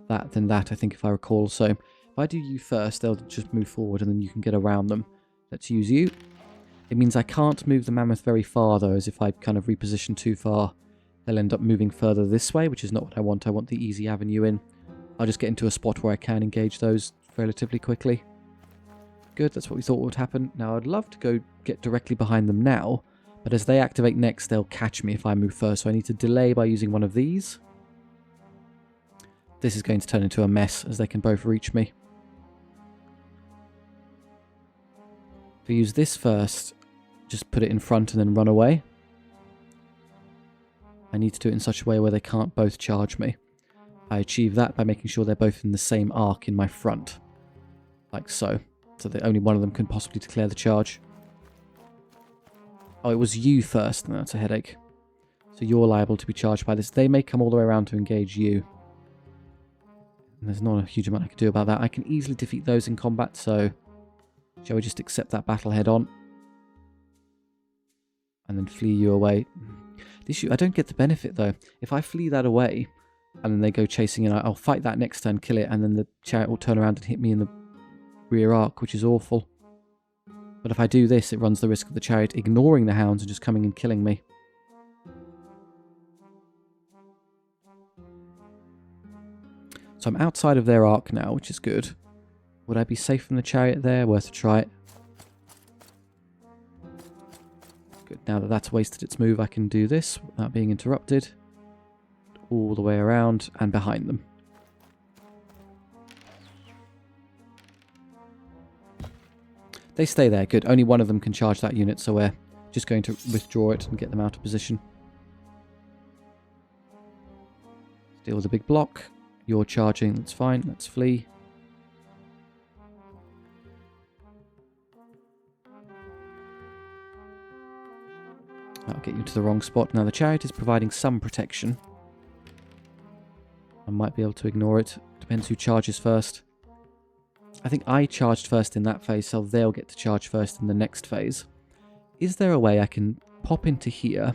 that, then that, I think, if I recall. So if I do you first, they'll just move forward and then you can get around them. Let's use you. It means I can't move the mammoth very far, though, as if I kind of reposition too far, they'll end up moving further this way, which is not what I want. I want the easy avenue in. I'll just get into a spot where I can engage those relatively quickly. Good, that's what we thought would happen. Now, I'd love to go get directly behind them now, but as they activate next, they'll catch me if I move first, so I need to delay by using one of these. This is going to turn into a mess, as they can both reach me. If I use this first, just put it in front and then run away. I need to do it in such a way where they can't both charge me. I achieve that by making sure they're both in the same arc in my front. Like so. So that only one of them can possibly declare the charge. Oh, it was you first. No, that's a headache. So you're liable to be charged by this. They may come all the way around to engage you. And there's not a huge amount I can do about that. I can easily defeat those in combat, so shall we just accept that battle head on? And then flee you away. The issue, I don't get the benefit though. If I flee that away, and then they go chasing in, I'll fight that next turn, kill it, and then the chariot will turn around and hit me in the rear arc, which is awful. But if I do this, it runs the risk of the chariot ignoring the hounds and just coming and killing me. So I'm outside of their arc now, which is good. Would I be safe from the chariot there? Worth a try. Good, now that that's wasted its move, I can do this without being interrupted. All the way around and behind them. They stay there, good. Only one of them can charge that unit, so we're just going to withdraw it and get them out of position. Deal with a big block. You're charging, that's fine, let's flee. That'll get you to the wrong spot. Now the chariot is providing some protection. I might be able to ignore it. Depends who charges first. I think I charged first in that phase, so they'll get to charge first in the next phase. Is there a way I can pop into here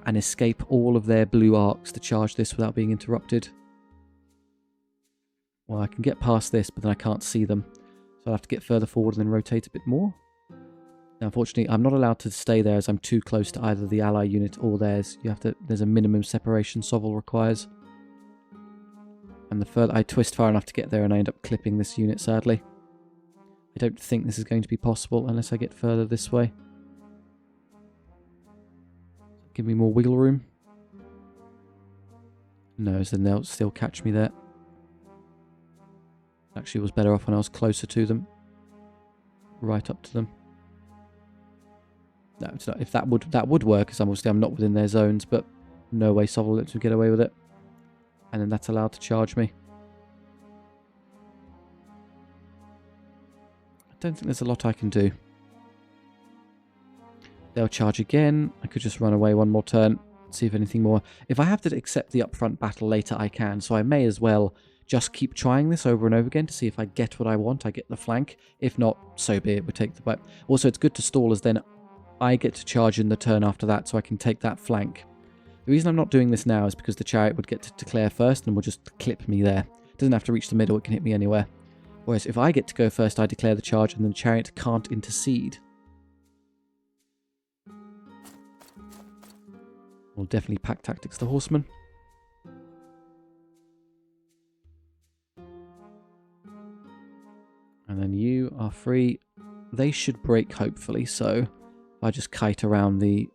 and escape all of their blue arcs to charge this without being interrupted? Well, I can get past this, but then I can't see them. So I'll have to get further forward and then rotate a bit more. Now, unfortunately, I'm not allowed to stay there as I'm too close to either the ally unit or theirs. There's a minimum separation SOVL requires. And the further I twist far enough to get there and I end up clipping this unit, sadly. I don't think this is going to be possible unless I get further this way. Give me more wiggle room. No, so then they'll still catch me there. Actually, it was better off when I was closer to them. Right up to them. No, it's not. If that would work, because obviously I'm not within their zones, but no way SOVL lets me get away with it. And then that's allowed to charge me. I don't think there's a lot I can do. They'll charge again. I could just run away one more turn, see if anything more. If I have to accept the upfront battle later, I can. So I may as well just keep trying this over and over again to see if I get what I want. I get the flank. If not, so be it. We'll take the fight. Also, it's good to stall, as then I get to charge in the turn after that, so I can take that flank. The reason I'm not doing this now is because the chariot would get to declare first and will just clip me there. It doesn't have to reach the middle, it can hit me anywhere. Whereas if I get to go first, I declare the charge and the chariot can't intercede. We'll definitely pack tactics the horsemen. And then you are free. They should break, hopefully, so I just kite around the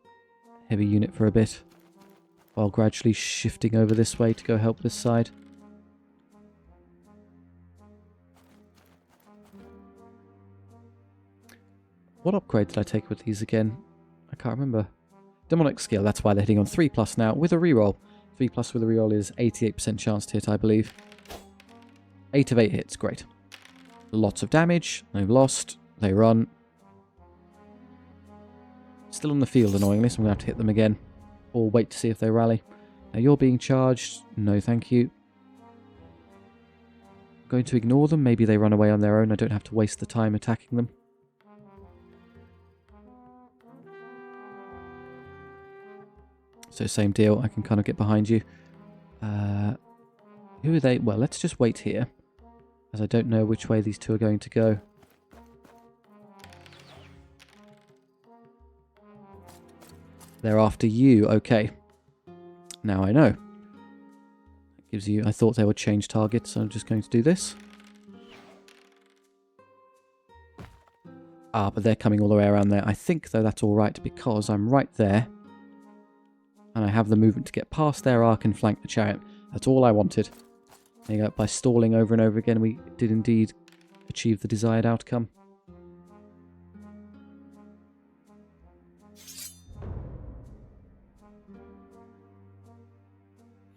heavy unit for a bit, while gradually shifting over this way to go help this side. What upgrade did I take with these again? I can't remember. Demonic skill, that's why they're hitting on 3+ now, with a reroll. 3+ with a reroll is 88% chance to hit, I believe. 8 of 8 hits, great. Lots of damage, they've lost, they run. Still on the field, annoyingly, so I'm going to have to hit them again. Or wait to see if they rally. Now you're being charged. No, thank you. I'm going to ignore them. Maybe they run away on their own. I don't have to waste the time attacking them. So same deal. I can kind of get behind you. Who are they? Well, let's just wait here, as I don't know which way these two are going to go. They're after you. Okay. Now I know. It gives you... I thought they would change targets, so I'm just going to do this. Ah, but they're coming all the way around there. I think, though, that's all right, because I'm right there. And I have the movement to get past their arc and flank the chariot. That's all I wanted. There you go. By stalling over and over again, we did indeed achieve the desired outcome.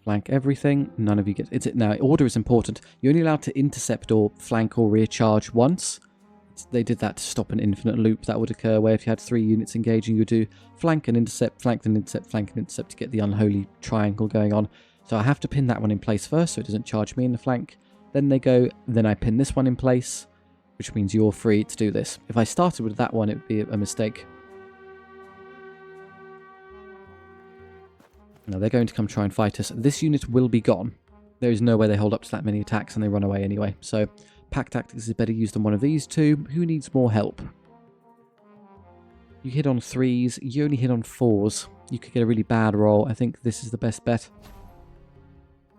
Flank everything. None of you get... Now, order is important. You're only allowed to intercept or flank or rear charge once. They did that to stop an infinite loop that would occur, where if you had 3 units engaging, you would do flank and intercept, flank and intercept, flank and intercept to get the unholy triangle going on. So I have to pin that one in place first so it doesn't charge me in the flank. Then they go, then I pin this one in place, which means you're free to do this. If I started with that one, it would be a mistake. Now they're going to come try and fight us. This unit will be gone. There is no way they hold up to that many attacks and they run away anyway. So pack tactics is better used than one of these two. Who needs more help? You hit on 3s. You only hit on 4s. You could get a really bad roll. I think this is the best bet.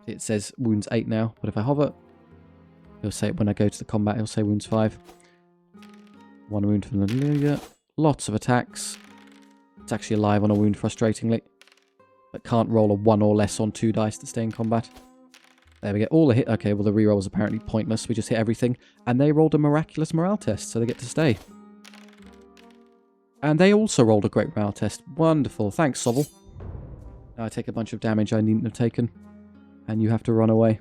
It says wounds 8 now, but if I hover, it'll say when I go to the combat, it'll say wounds 5. 1 wound from the leader. Lots of attacks. It's actually alive on a wound, frustratingly. But can't roll a 1 or less on 2 dice to stay in combat. There we go. All the hit. Okay, well the reroll was apparently pointless. We just hit everything. And they rolled a miraculous morale test, so they get to stay. And they also rolled a great morale test. Wonderful. Thanks, SOVL. Now I take a bunch of damage I needn't have taken. And you have to run away.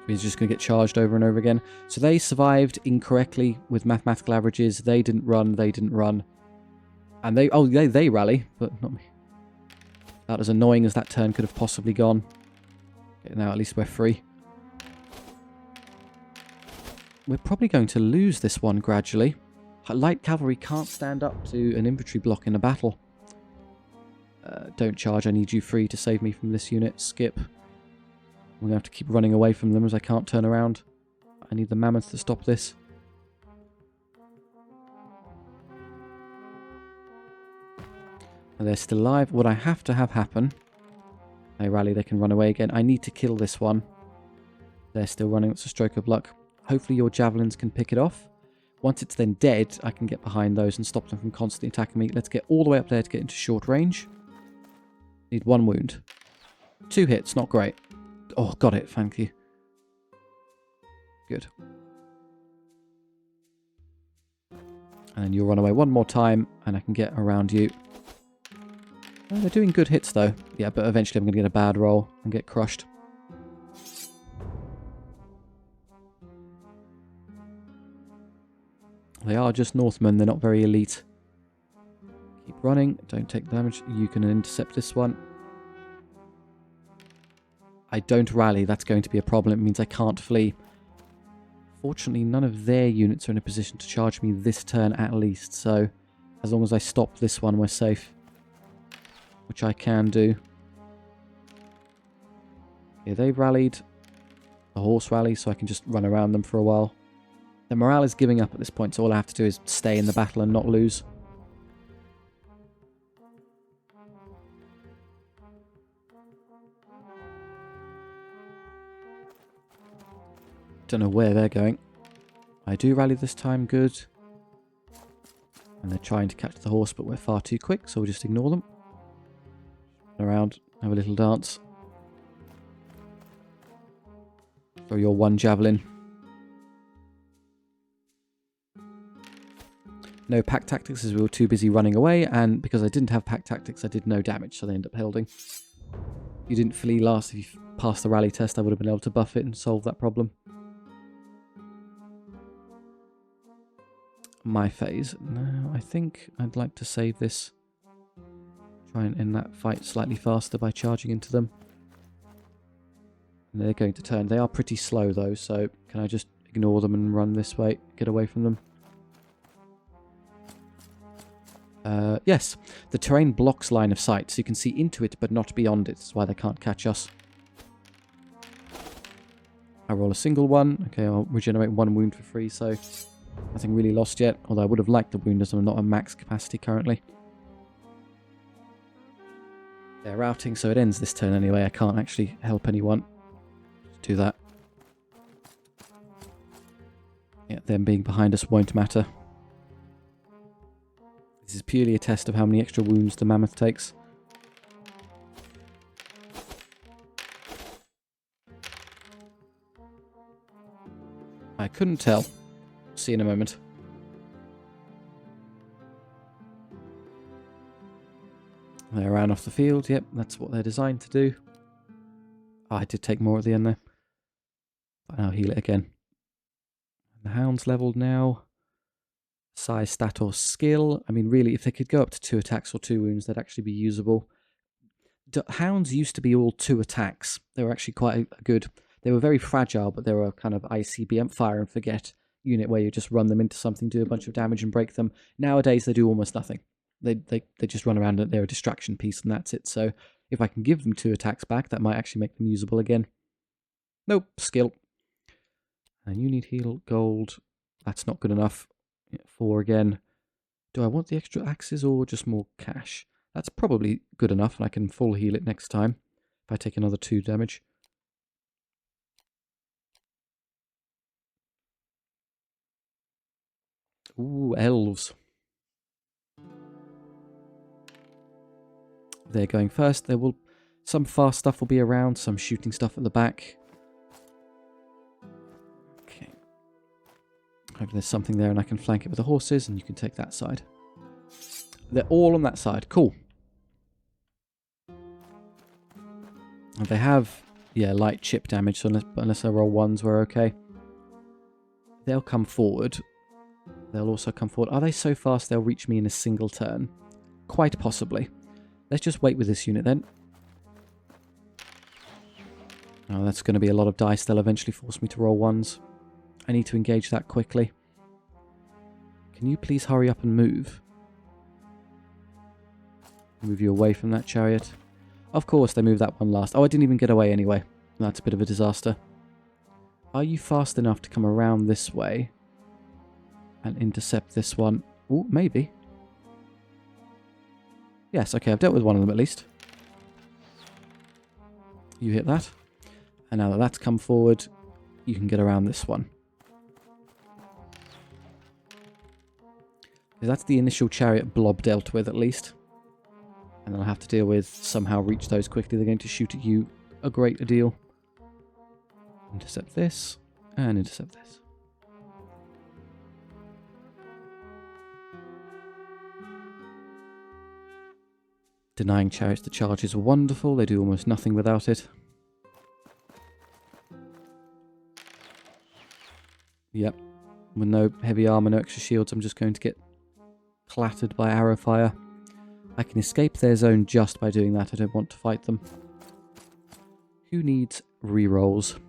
He's just going to get charged over and over again. So they survived incorrectly with mathematical averages. They didn't run. They didn't run. And they rally, but not me. About as annoying as that turn could have possibly gone. Okay, now at least we're free. we're probably going to lose this one gradually. Light cavalry can't stand up to an infantry block in a battle. Don't charge, I need you free to save me from this unit. Skip. I'm going to have to keep running away from them as I can't turn around. I need the mammoth to stop this. And they're still alive. What I have to have happen... They rally, they can run away again. I need to kill this one. They're still running, it's a stroke of luck. Hopefully your javelins can pick it off. Once it's then dead, I can get behind those and stop them from constantly attacking me. Let's get all the way up there to get into short range. Need 1 wound. 2 hits, not great. Oh, got it, thank you. Good. And then you'll run away one more time, and I can get around you. Oh, they're doing good hits, though. Yeah, but eventually I'm going to get a bad roll and get crushed. They are just Northmen, they're not very elite. Keep running, don't take damage. You can intercept this one. I don't rally, that's going to be a problem. It means I can't flee. Fortunately, none of their units are in a position to charge me this turn at least, so as long as I stop this one, we're safe. Which I can do. Yeah, they've rallied. The horse rally, so I can just run around them for a while. The morale is giving up at this point, so all I have to do is stay in the battle and not lose. Don't know where they're going. I do rally this time, good. And they're trying to catch the horse, but we're far too quick, so we'll just ignore them. Around, have a little dance. Throw your 1 javelin. No pack tactics as we were too busy running away, and because I didn't have pack tactics, I did no damage, so they end up holding. You didn't flee last. If you passed the rally test, I would have been able to buff it and solve that problem. My phase. No, I think I'd like to save this. Try and end that fight slightly faster by charging into them. And they're going to turn. They are pretty slow though, so can I just ignore them and run this way? Get away from them? Yes. The terrain blocks line of sight, so you can see into it but not beyond it. That's why they can't catch us. I roll a single one. Okay, I'll regenerate 1 wound for free, so nothing really lost yet. Although I would have liked the wound as I'm not at max capacity currently. They're routing, so it ends this turn anyway. I can't actually help anyone. Just do that. Yeah, them being behind us won't matter. This is purely a test of how many extra wounds the mammoth takes. I couldn't tell. See in a moment. They ran off the field. Yep, that's what they're designed to do. Oh, I did take more at the end there. But I'll heal it again. The hound's leveled now. Size, stat, or skill. I mean, really, if they could go up to 2 attacks or 2 wounds, they'd actually be usable. Hounds used to be all 2 attacks. They were actually quite good. They were very fragile, but they were a kind of ICBM fire and forget unit where you just run them into something, do a bunch of damage and break them. Nowadays, they do almost nothing. They just run around and they're a distraction piece and that's it. So if I can give them 2 attacks back, that might actually make them usable again. Nope, skill. And you need heal gold. That's not good enough. 4 again. Do I want the extra axes or just more cash? That's probably good enough and I can full heal it next time if I take another 2 damage. Ooh, elves. They're going first. There will some fast stuff will be around, some shooting stuff at the back. Okay. Hope there's something there and I can flank it with the horses and you can take that side. They're all on that side. Cool. And they have, yeah, light chip damage, so unless I roll 1s, we're okay. They'll come forward. They'll also come forward. Are they so fast they'll reach me in a single turn? Quite possibly. Let's just wait with this unit then. Oh, that's going to be a lot of dice. They'll eventually force me to roll 1s. I need to engage that quickly. Can you please hurry up and move? Move you away from that chariot. Of course, they moved that one last. Oh, I didn't even get away anyway. That's a bit of a disaster. Are you fast enough to come around this way and intercept this one? Oh, maybe. Yes, okay, I've dealt with one of them at least. You hit that. And now that that's come forward, you can get around this one. That's the initial chariot blob dealt with at least. And then I'll have to deal with somehow reach those quickly. They're going to shoot at you a great deal. Intercept this, and intercept this. Denying chariots the charge is wonderful. They do almost nothing without it. Yep. With no heavy armor, no extra shields, I'm just going to get clattered by arrow fire. I can escape their zone just by doing that. I don't want to fight them. Who needs rerolls?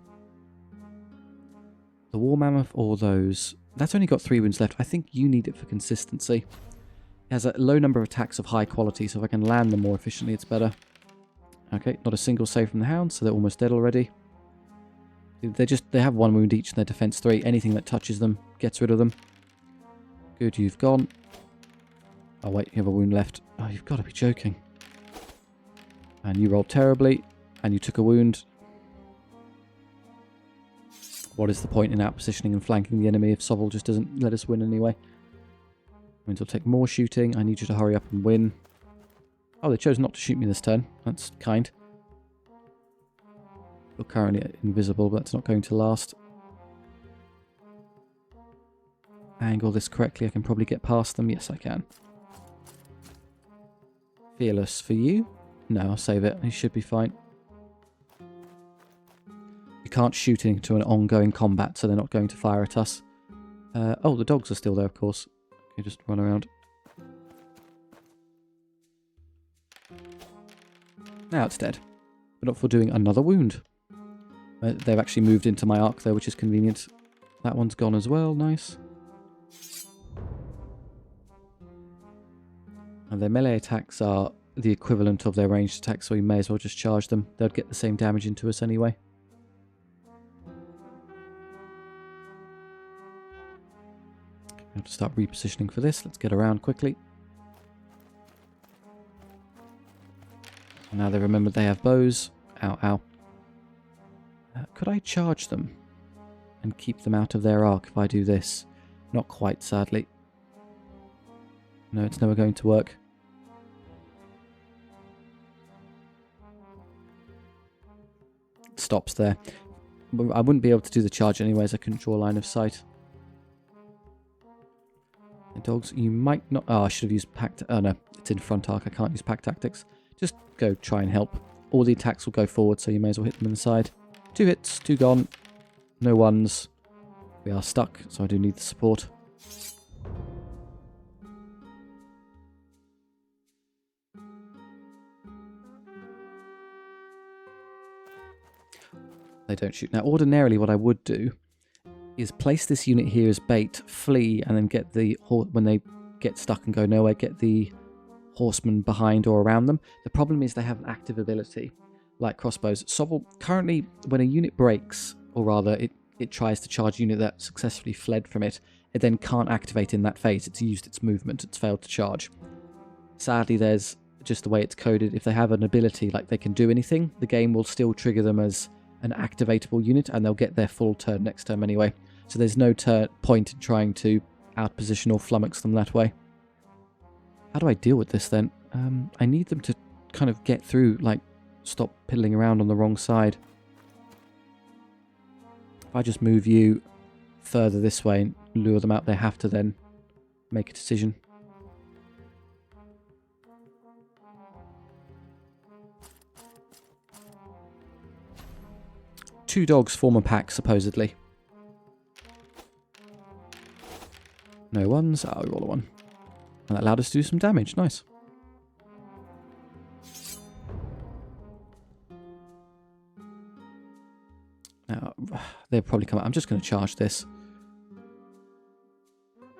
The War Mammoth or those? That's only got 3 wounds left. I think you need it for consistency. It has a low number of attacks of high quality, so if I can land them more efficiently, it's better. Okay, not a single save from the hound, so they're almost dead already. They have 1 wound each in their defense 3. Anything that touches them gets rid of them. Good, you've gone. Oh wait, you have a wound left. Oh, you've got to be joking. And you rolled terribly, and you took a wound. What is the point in out-positioning and flanking the enemy if SOVL just doesn't let us win anyway? Means I'll take more shooting. I need you to hurry up and win. Oh, they chose not to shoot me this turn. That's kind. You're currently invisible, but that's not going to last. Angle this correctly. I can probably get past them. Yes, I can. Fearless for you. No, I'll save it. You should be fine. You can't shoot into an ongoing combat, so they're not going to fire at us. Oh, the dogs are still there, of course. You just run around. Now it's dead. But not for doing another wound. They've actually moved into my arc, though, which is convenient. That one's gone as well. Nice. And their melee attacks are the equivalent of their ranged attacks, so we may as well just charge them. They'll get the same damage into us anyway. We have to start repositioning for this. Let's get around quickly. Now they remembered they have bows. Ow, ow. Could I charge them and keep them out of their arc if I do this? Not quite, sadly. No, it's never going to work. It stops there. But I wouldn't be able to do the charge anyways. I couldn't draw a line of sight. The dogs, you might not... Oh, I should have used pack... Oh, no. It's in front arc. I can't use pack tactics. Just go try and help. All the attacks will go forward, so you may as well hit them in the side. 2 hits, 2 gone. No ones. We are stuck, so I do need the support. They don't shoot. Now, ordinarily, what I would do is place this unit here as bait, flee, and then get the when they get stuck and go nowhere, get the horsemen behind or around them. The problem is they have an active ability, like crossbows. SOVL, currently, when a unit breaks, or rather, it tries to charge a unit that successfully fled from it, it then can't activate in that phase. It's used its movement. It's failed to charge. Sadly, there's just the way it's coded. If they have an ability, like they can do anything, the game will still trigger them as an activatable unit, and they'll get their full turn next turn anyway. So there's no point in trying to outposition or flummox them that way. How do I deal with this then? I need them to kind of get through, like stop piddling around on the wrong side. If I just move you further this way and lure them out, they have to then make a decision. Two dogs form a pack, supposedly. No ones. Oh, we roll a 1. And that allowed us to do some damage. Nice. Now, they'll probably come out. I'm just going to charge this.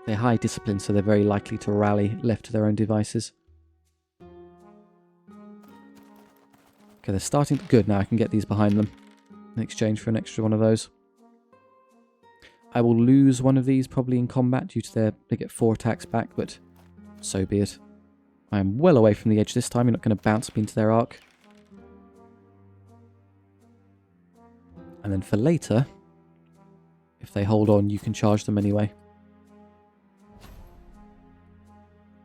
They're high discipline, so they're very likely to rally left to their own devices. Okay, they're starting. Good, now I can get these behind them in exchange for an extra one of those. I will lose one of these probably in combat due to they get 4 attacks back, but so be it. I am well away from the edge this time. You're not going to bounce me into their arc. And then for later, if they hold on, you can charge them anyway.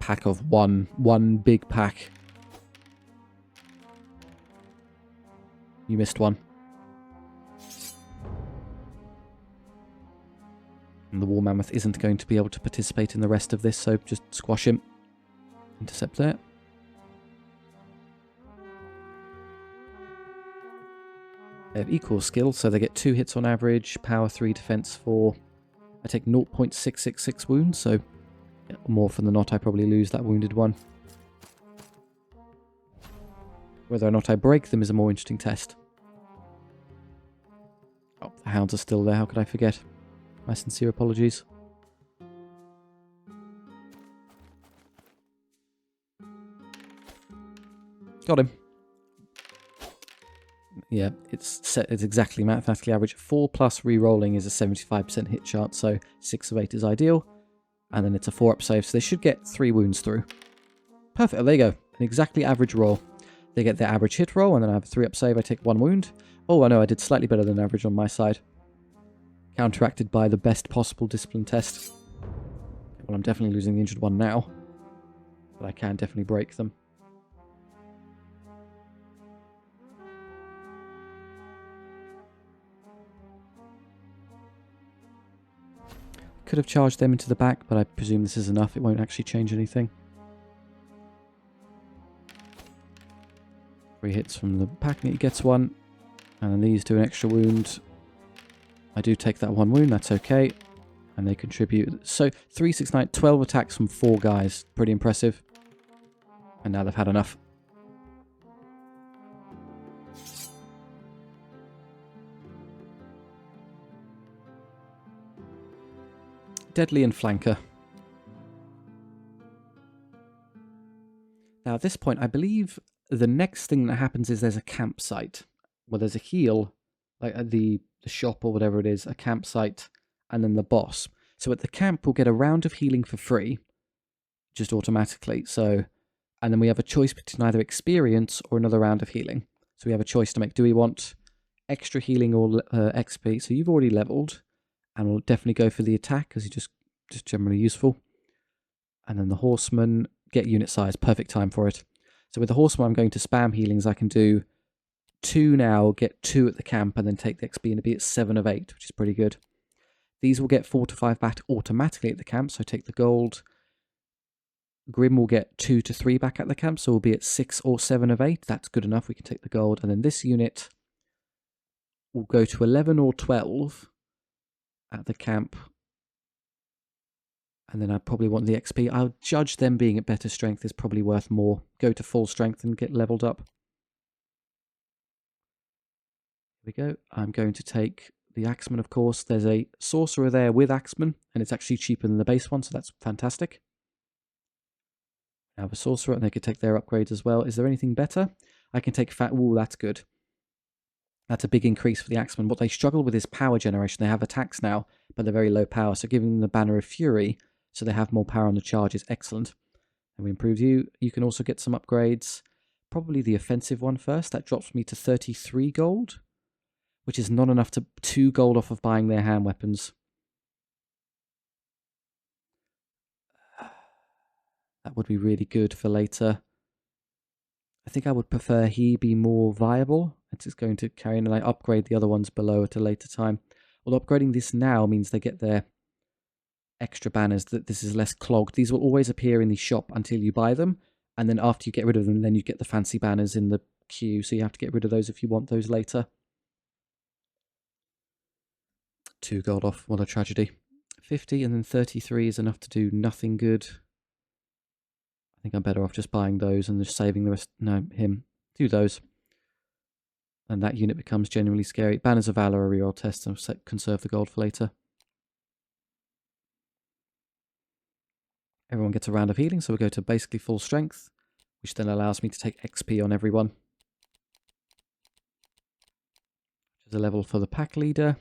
Pack of one big pack. You missed one. And the War Mammoth isn't going to be able to participate in the rest of this, so just squash him. Intercept there. They have equal skill, so they get 2 hits on average, power 3, defense 4. I take 0.666 wounds, so more from the not, I probably lose that wounded one. Whether or not I break them is a more interesting test. Oh, the hounds are still there, how could I forget? My sincere apologies. Got him. Yeah, it's exactly mathematically average. 4 plus re-rolling is a 75% hit chance, so 6 of 8 is ideal. And then it's a 4-up save, so they should get 3 wounds through. Perfect, oh, there you go. An exactly average roll. They get their average hit roll, and then I have a 3-up save, I take 1 wound. Oh, I know, I did slightly better than average on my side. Counteracted by the best possible discipline test. Well, I'm definitely losing the injured one now. But I can definitely break them. Could have charged them into the back, but I presume this is enough. It won't actually change anything. 3 hits from the Packleader, he gets 1. And then these do an extra wound. I do take that 1 wound, that's okay. And they contribute. So 3, 6, 9, 12 attacks from 4 guys. Pretty impressive. And now they've had enough. Deadly and Flanker. Now at this point, I believe the next thing that happens is there's a campsite. Well, there's a heal, like at the shop or whatever it is, a campsite, and then the boss. So at the camp, we'll get a round of healing for free, just automatically. So, and then we have a choice between either experience or another round of healing. So we have a choice to make. Do we want extra healing or XP? So you've already leveled. And we'll definitely go for the attack, because he's just generally useful. And then the Horseman, get unit size, perfect time for it. So with the Horseman, I'm going to spam healings. I can do 2 now, get 2 at the camp, and then take the XP and be at 7 of 8, which is pretty good. These will get 4 to 5 back automatically at the camp, so take the gold. Grim will get 2 to 3 back at the camp, so we'll be at 6 or 7 of 8. That's good enough, we can take the gold. And then this unit will go to 11 or 12 at the camp, and then I probably want the XP. I'll judge them being at better strength is probably worth more. Go to full strength and get leveled up. Here we go. I'm going to take the Axeman, of course. There's a Sorcerer there with Axeman, and it's actually cheaper than the base one, so that's fantastic. I have a Sorcerer, and they could take their upgrades as well. Is there anything better? I can take Fat... Ooh, that's good. That's a big increase for the Axeman. What they struggle with is power generation. They have attacks now, but they're very low power. So giving them the Banner of Fury, so they have more power on the charge, is excellent. And we improve you. You can also get some upgrades. Probably the offensive one first. That drops me to 33 gold, which is not enough to 2 gold off of buying their hand weapons. That would be really good for later. I think I would prefer he be more viable. It's just going to carry in and I upgrade the other ones below at a later time. Although upgrading this now means they get their extra banners, that this is less clogged. These will always appear in the shop until you buy them. And then after you get rid of them, then you get the fancy banners in the queue. So you have to get rid of those if you want those later. 2 gold off, what a tragedy. 50 and then 33 is enough to do nothing good. I think I'm better off just buying those and just saving the rest. No, him. Do those. And that unit becomes genuinely scary. Banners of Valor are reroll tests, and conserve the gold for later. Everyone gets a round of healing, so we go to basically full strength, which then allows me to take XP on everyone. Which is a level for the pack leader.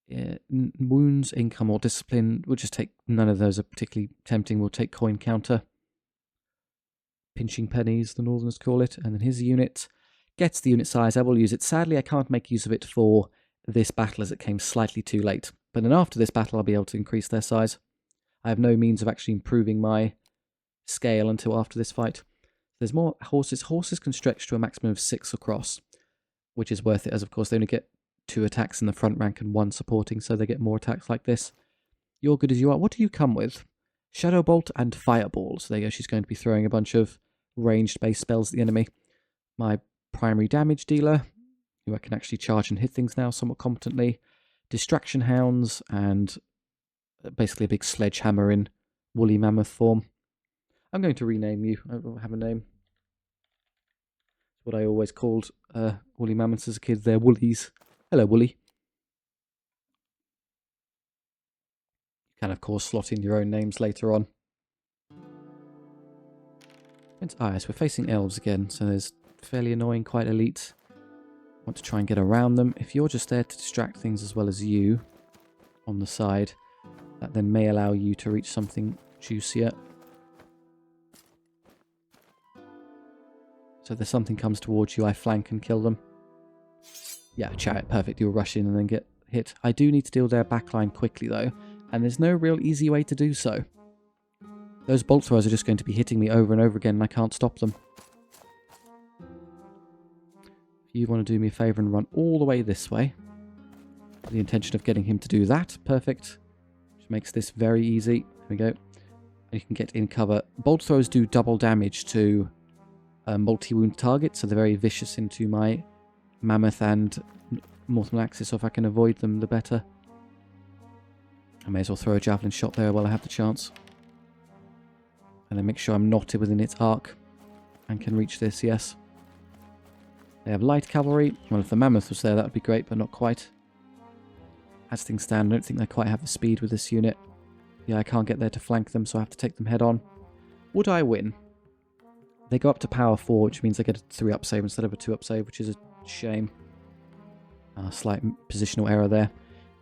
Yeah, wounds, income, or discipline. We'll just take none of those are particularly tempting. We'll take coin counter. Pinching pennies, the Northerners call it. And then his unit gets the unit size. I will use it. Sadly, I can't make use of it for this battle as it came slightly too late. But then after this battle, I'll be able to increase their size. I have no means of actually improving my scale until after this fight. There's more horses. Horses can stretch to a maximum of 6 across, which is worth it, as of course they only get 2 attacks in the front rank and 1 supporting, so they get more attacks like this. You're good as you are. What do you come with? Shadow Bolt and Fireball. So there you go. She's going to be throwing a bunch of ranged-based spells at the enemy. My primary damage dealer, who I can actually charge and hit things now somewhat competently. Distraction Hounds, and basically a big sledgehammer in woolly mammoth form. I'm going to rename you. I don't have a name. It's what I always called woolly mammoths as a kid. They're woolies. Hello, Woolly. You can, of course, slot in your own names later on. Yes, we're facing elves again, so there's fairly annoying, quite elite. Want to try and get around them. If you're just there to distract things as well as you on the side, that then may allow you to reach something juicier. So if there's something comes towards you, I flank and kill them. Yeah, chariot, perfect. You'll rush in and then get hit. I do need to deal their backline quickly though, and there's no real easy way to do so. Those bolt throwers are just going to be hitting me over and over again and I can't stop them. If you want to do me a favour and run all the way this way, with the intention of getting him to do that, perfect. Which makes this very easy. There we go. And you can get in cover. Bolt throwers do double damage to multi-wound targets, so they're very vicious into my mammoth and Northmen axis, so if I can avoid them, the better. I may as well throw a javelin shot there while I have the chance. And then make sure I'm knotted within its arc and can reach this, yes. They have light cavalry. Well, if the mammoth was there, that would be great, but not quite. As things stand, I don't think they quite have the speed with this unit. Yeah, I can't get there to flank them, so I have to take them head on. Would I win? They go up to power 4, which means they get a 3-up save instead of a 2-up save, which is a shame. Slight positional error there.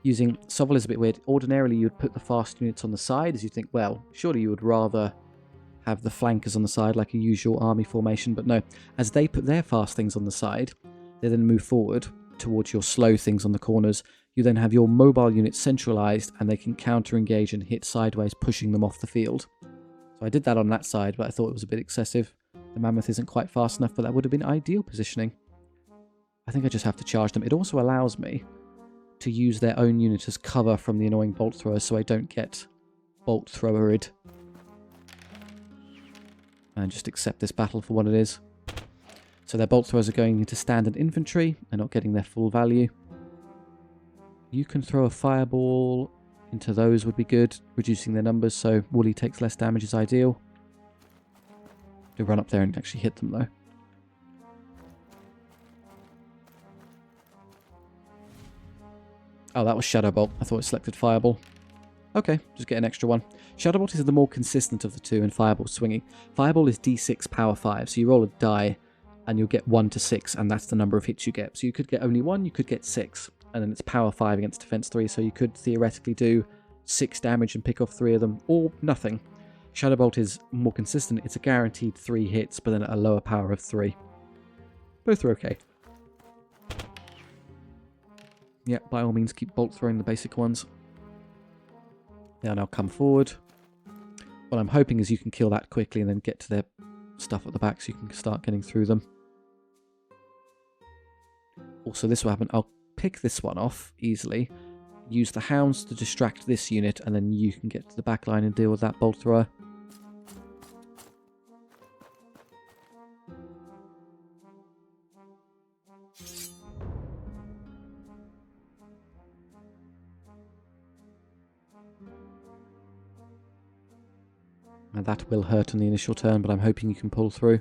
Using SOVL is a bit weird. Ordinarily, you would put the fast units on the side, as you think, well, surely you would rather have the flankers on the side like a usual army formation, but no. As they put their fast things on the side, they then move forward towards your slow things on the corners. You then have your mobile units centralized, and they can counter-engage and hit sideways, pushing them off the field. So I did that on that side, but I thought it was a bit excessive. The mammoth isn't quite fast enough, but that would have been ideal positioning. I think I just have to charge them. It also allows me to use their own unit as cover from the annoying bolt throwers, so I don't get bolt throwered. And just accept this battle for what it is. So their bolt throwers are going into standard infantry. They're not getting their full value. You can throw a fireball into those would be good. Reducing their numbers so Woolly takes less damage is ideal. To run up there and actually hit them though. Oh, that was Shadow Bolt. I thought it selected Fireball. Okay, just get an extra one. Shadow Bolt is the more consistent of the two, and Fireball swinging. Fireball is d6 power 5, so you roll a die, and you'll get 1 to 6, and that's the number of hits you get. So you could get only 1, you could get 6, and then it's power 5 against defense 3, so you could theoretically do 6 damage and pick off 3 of them, or nothing. Shadow Bolt is more consistent. It's a guaranteed 3 hits, but then at a lower power of 3. Both are okay. Yeah, by all means, keep bolt throwing the basic ones. They'll now come forward. What I'm hoping is you can kill that quickly and then get to their stuff at the back so you can start getting through them. Also, this will happen. I'll pick this one off easily. Use the hounds to distract this unit, and then you can get to the back line and deal with that bolt thrower. And that will hurt on the initial turn, but I'm hoping you can pull through.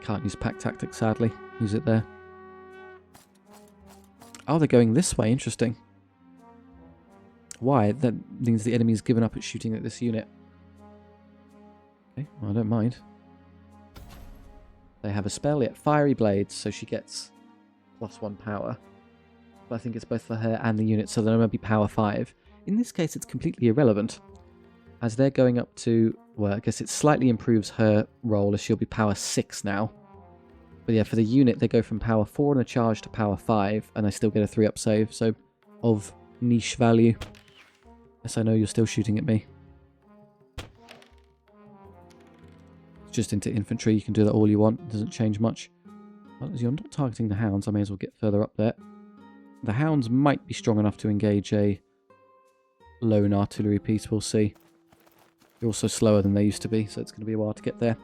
Can't use pack tactics, sadly. Use it there. Oh, they're going this way. Interesting. Why? That means the enemy's given up at shooting at this unit. Okay, well, I don't mind. They have a spell, yet Fiery Blades, so she gets +1 power. But I think it's both for her and the unit, so they'll be power 5. In this case, it's completely irrelevant, as they're going up to, well, I guess it slightly improves her roll, as she'll be power 6 now. But yeah, for the unit, they go from power 4 on a charge to power 5, and I still get a 3-up save, so of niche value. Yes, I know you're still shooting at me. Just into infantry, you can do that all you want, it doesn't change much. Well, as you're not targeting the hounds, I may as well get further up there. The hounds might be strong enough to engage a lone artillery piece, we'll see. You're also slower than they used to be, so it's going to be a while to get there.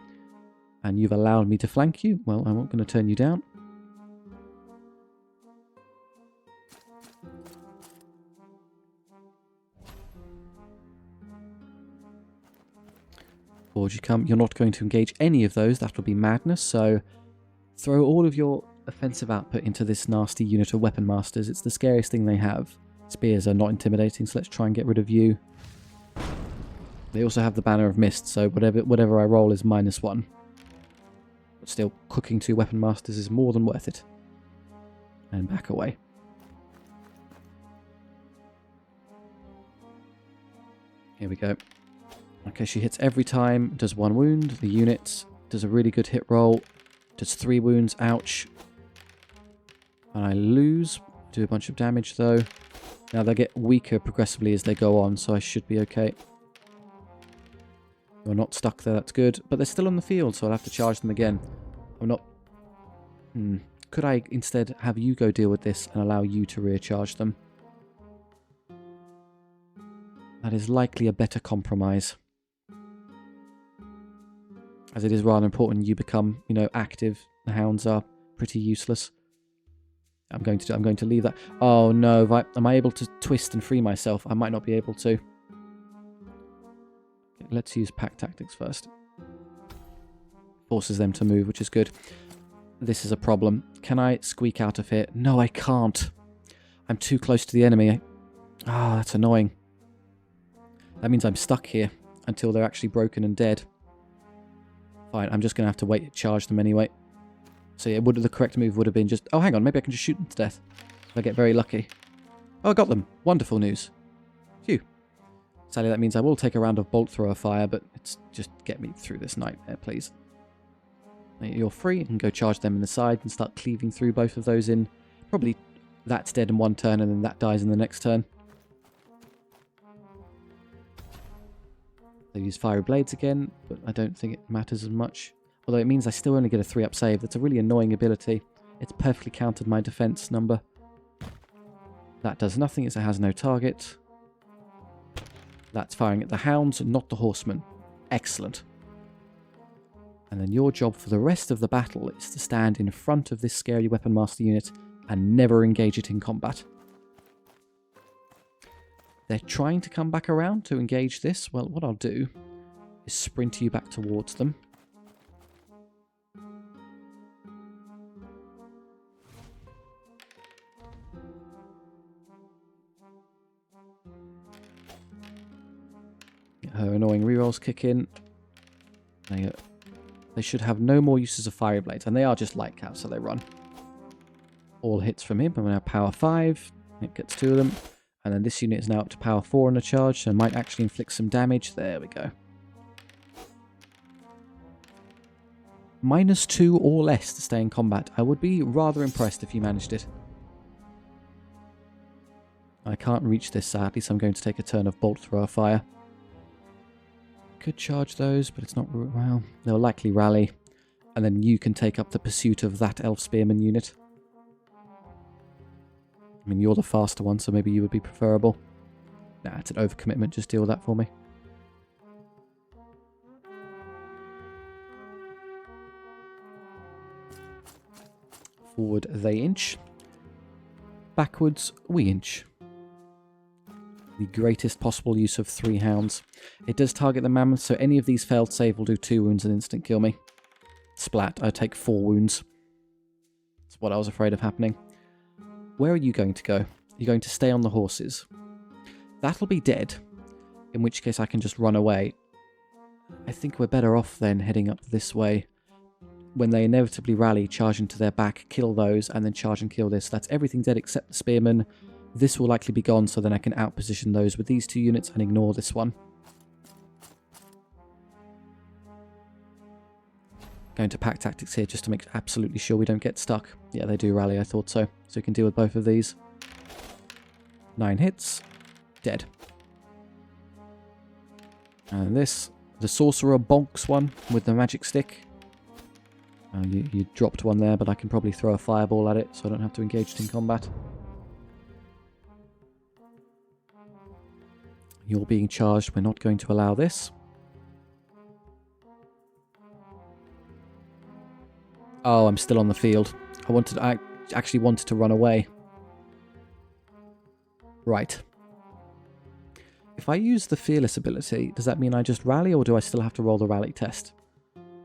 And you've allowed me to flank you. Well, I'm not going to turn you down. Forward you come. You're not going to engage any of those. That will be madness, so throw all of your offensive output into this nasty unit of weapon masters. It's the scariest thing they have. Spears are not intimidating, so let's try and get rid of you. They also have the Banner of Mist, so whatever I roll is -1. But still, cooking 2 weapon masters is more than worth it. And back away. Here we go. Okay, she hits every time, does 1 wound. The unit does a really good hit roll, does 3 wounds, ouch. And I lose, do a bunch of damage though. Now they get weaker progressively as they go on, so I should be okay. You're not stuck there, that's good. But they're still on the field, so I'll have to charge them again. I'm not... Could I instead have you go deal with this and allow you to rear charge them? That is likely a better compromise. As it is rather important you become, you know, active. The hounds are pretty useless. I'm going to leave that. Oh no, am I able to twist and free myself? I might not be able to. Let's use pack tactics first. Forces them to move, which is good. This is a problem. Can I squeak out of here? No, I can't. I'm too close to the enemy. Ah, that's annoying. That means I'm stuck here until they're actually broken and dead. Fine, I'm just going to have to wait to charge them anyway. So yeah, the correct move would have been just... Oh, hang on, maybe I can just shoot them to death. If I get very lucky. Oh, I got them. Wonderful news. Phew. Sadly, that means I will take a round of bolt thrower fire, but it's just get me through this nightmare, please. You're free. You can go charge them in the side and start cleaving through both of those in. Probably that's dead in 1 turn and then that dies in the next turn. They use Fiery Blades again, but I don't think it matters as much. Although it means I still only get a 3-up save. That's a really annoying ability. It's perfectly countered my defense number. That does nothing as it has no target. That's firing at the hounds, not the horsemen. Excellent. And then your job for the rest of the battle is to stand in front of this scary weapon master unit and never engage it in combat. They're trying to come back around to engage this. Well, what I'll do is sprint you back towards them. Her annoying rerolls kick in. They should have no more uses of Fiery Blades, and they are just light caps, so they run. All hits from him. I'm now power 5. It gets 2 of them. And then this unit is now up to power 4 on a charge, so it might actually inflict some damage. There we go. -2 or less to stay in combat. I would be rather impressed if you managed it. I can't reach this sadly, so I'm going to take a turn of bolt thrower fire. Could charge those, but it's not... Well, they'll likely rally. And then you can take up the pursuit of that elf spearman unit. I mean, you're the faster one, so maybe you would be preferable. Nah, it's an overcommitment. Just deal with that for me. Forward they inch. Backwards we inch. The greatest possible use of 3 hounds. It does target the mammoth, so any of these failed save will do 2 wounds and instant kill me. Splat, I take 4 wounds. That's what I was afraid of happening. Where are you going to go? You're going to stay on the horses. That'll be dead, in which case I can just run away. I think we're better off then heading up this way. When they inevitably rally, charge into their back, kill those, and then charge and kill this. That's everything dead except the spearmen. This will likely be gone, so then I can outposition those with these 2 units and ignore this one. Going to pack tactics here just to make absolutely sure we don't get stuck. Yeah, they do rally, I thought so. So we can deal with both of these. 9 hits. Dead. And this, the sorcerer bonks one with the magic stick. You dropped one there, but I can probably throw a fireball at it, so I don't have to engage it in combat. You're being charged. We're not going to allow this. Oh, I'm still on the field. I actually wanted to run away. Right. If I use the fearless ability, does that mean I just rally, or do I still have to roll the rally test?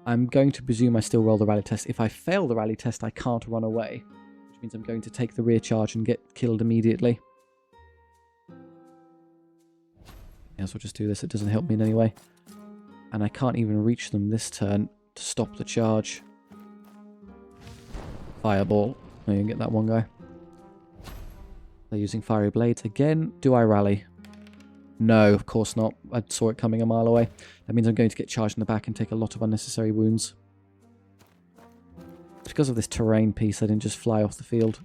I'm going to presume I still roll the rally test. If I fail the rally test, I can't run away, which means I'm going to take the rear charge and get killed immediately. Yes, we'll just do this. It doesn't help me in any way. And I can't even reach them this turn to stop the charge. Fireball. Oh, you can get that one guy. They're using fiery blades again. Do I rally? No, of course not. I saw it coming a mile away. That means I'm going to get charged in the back and take a lot of unnecessary wounds. It's because of this terrain piece, I didn't just fly off the field.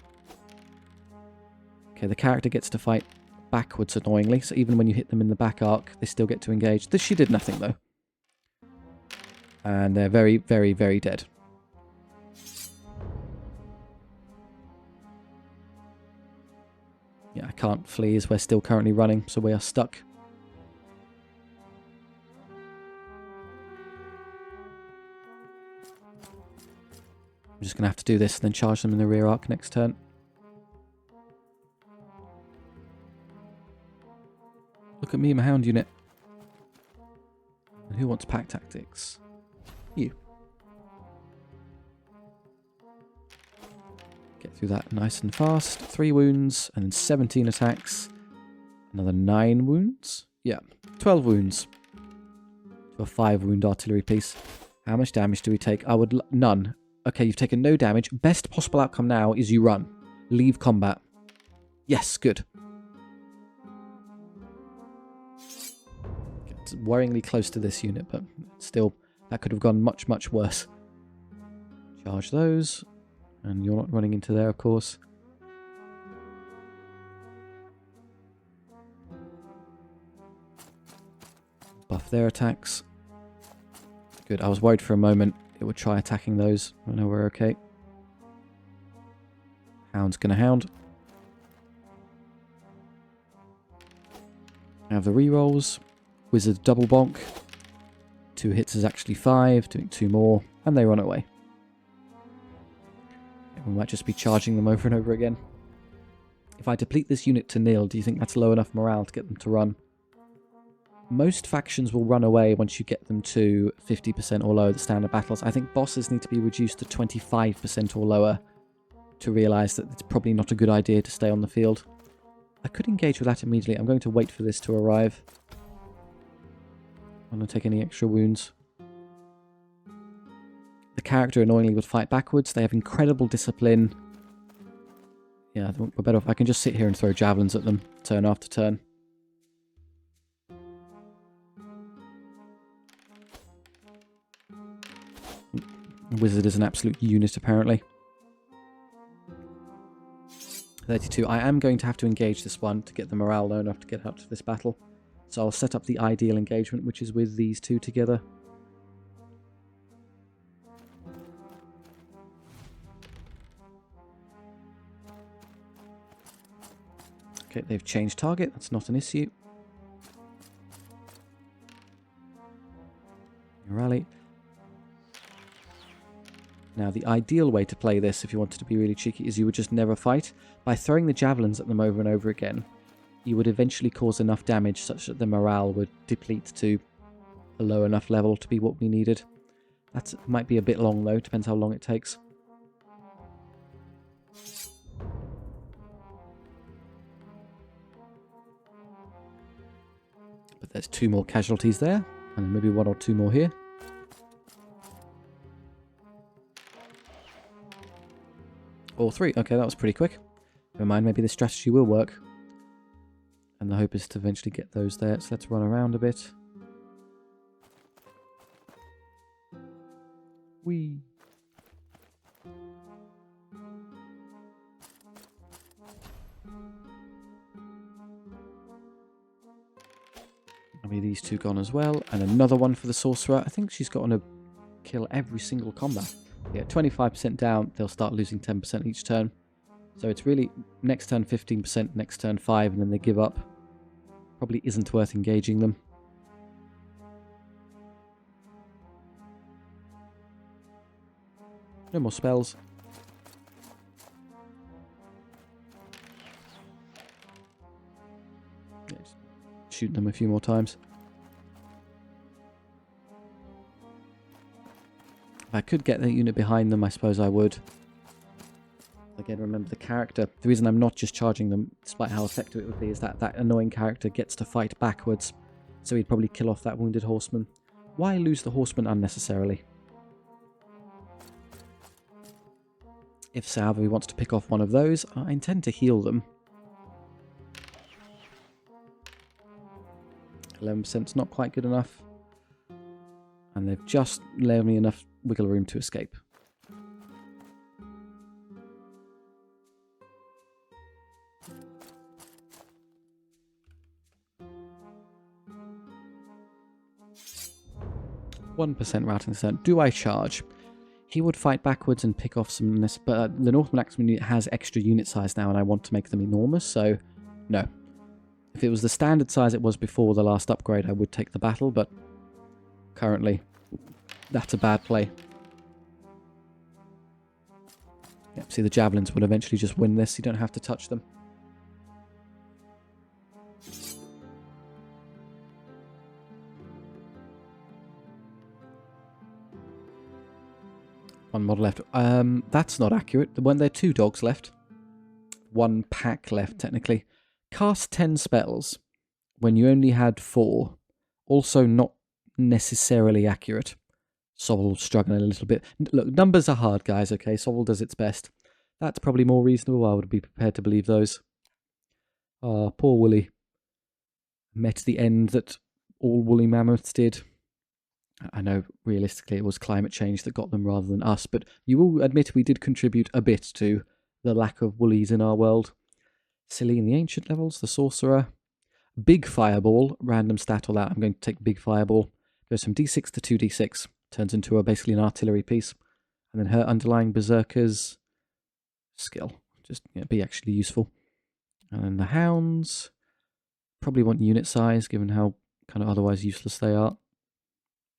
Okay, the character gets to fight backwards annoyingly, so even when you hit them in the back arc, they still get to engage. This she did nothing though. And they're very, very, very dead. Yeah, I can't flee as we're still currently running, so we are stuck. I'm just going to have to do this and then charge them in the rear arc next turn. Look at me, my hound unit. And who wants pack tactics? You. Get through that nice and fast. 3 wounds and then 17 attacks. Another 9 wounds. Yeah, 12 wounds. To a 5 wound artillery piece. How much damage do we take? I would... none. Okay, you've taken no damage. Best possible outcome now is you run. Leave combat. Yes, good. It's worryingly close to this unit, but still, that could have gone much, much worse. Charge those. And you're not running into there, of course. Buff their attacks. Good, I was worried for a moment it would try attacking those. I know we're okay. Hound's gonna hound. I have the rerolls. Wizard double bonk. 2 hits is actually 5, doing 2 more, and they run away. We might just be charging them over and over again. If I deplete this unit to nil, do you think that's low enough morale to get them to run? Most factions will run away once you get them to 50% or lower the standard battles. I think bosses need to be reduced to 25% or lower to realise that it's probably not a good idea to stay on the field. I could engage with that immediately. I'm going to wait for this to arrive. I'm not going to take any extra wounds. The character annoyingly would fight backwards. They have incredible discipline. Yeah, we're better off. I can just sit here and throw javelins at them turn after turn. Wizard is an absolute unit, apparently. 32. I am going to have to engage this one to get the morale low enough to get out to this battle. So I'll set up the ideal engagement, which is with these 2 together. Okay, they've changed target. That's not an issue. Rally. Now, the ideal way to play this, if you wanted to be really cheeky, is you would just never fight. By throwing the javelins at them over and over again, you would eventually cause enough damage such that the morale would deplete to a low enough level to be what we needed. That might be a bit long, though. Depends how long it takes. There's 2 more casualties there, and maybe 1 or 2 more here. Or 3. Okay, that was pretty quick. Never mind, maybe this strategy will work. And the hope is to eventually get those there. So let's run around a bit. Whee! Maybe these 2 gone as well. And another one for the sorcerer. I think she's got to kill every single combat. Yeah, 25% down. They'll start losing 10% each turn. So it's really next turn 15%, next turn 5%, and then they give up. Probably isn't worth engaging them. No more spells. Yeah, just shoot them a few more times. If I could get the unit behind them, I suppose I would. Again, remember the character. The reason I'm not just charging them, despite how effective it would be, is that that annoying character gets to fight backwards. So he'd probably kill off that wounded horseman. Why lose the horseman unnecessarily? If Salvi wants to pick off one of those, I intend to heal them. 11%'s not quite good enough. And they've just left me enough wiggle room to escape. %1% routing percent. Do I charge? He would fight backwards and pick off some... But the Northman Axeman unit has extra unit size now, and I want to make them enormous, so no. If it was the standard size it was before the last upgrade, I would take the battle, but currently, that's a bad play. Yep, see, the Javelins would eventually just win this. You don't have to touch them. One model left. That's not accurate. When there are 2 dogs left. 1 pack left, technically. Cast 10 spells when you only had 4. Also not necessarily accurate. SOVL struggling a little bit. Look, numbers are hard, guys, okay? SOVL does its best. That's probably more reasonable. I would be prepared to believe those. Ah, poor Woolly. Met the end that all woolly mammoths did. I know, realistically, it was climate change that got them rather than us, but you will admit we did contribute a bit to the lack of woolies in our world. Silly in the ancient levels, the sorcerer. Big fireball, random stat all that. I'm going to take big fireball. Goes from d6 to 2d6. Turns into basically an artillery piece. And then her underlying berserker's skill. Just be actually useful. And then the hounds. Probably want unit size, given how kind of otherwise useless they are.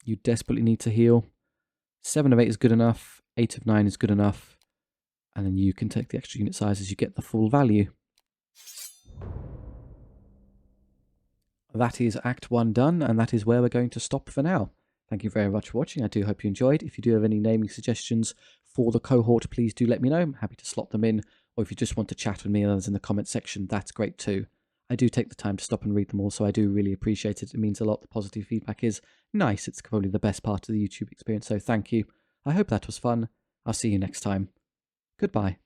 You desperately need to heal. 7 of 8 is good enough. 8 of 9 is good enough. And then you can take the extra unit size as you get the full value. That is Act 1 done, and that is where we're going to stop for now. Thank you very much for watching. I do hope you enjoyed. If you do have any naming suggestions for the cohort, please do let me know. I'm happy to slot them in. Or if you just want to chat with me and others in the comment section, that's great too. I do take the time to stop and read them all, so I do really appreciate it. It means a lot. The positive feedback is nice. It's probably the best part of the YouTube experience, so thank you. I hope that was fun. I'll see you next time. Goodbye.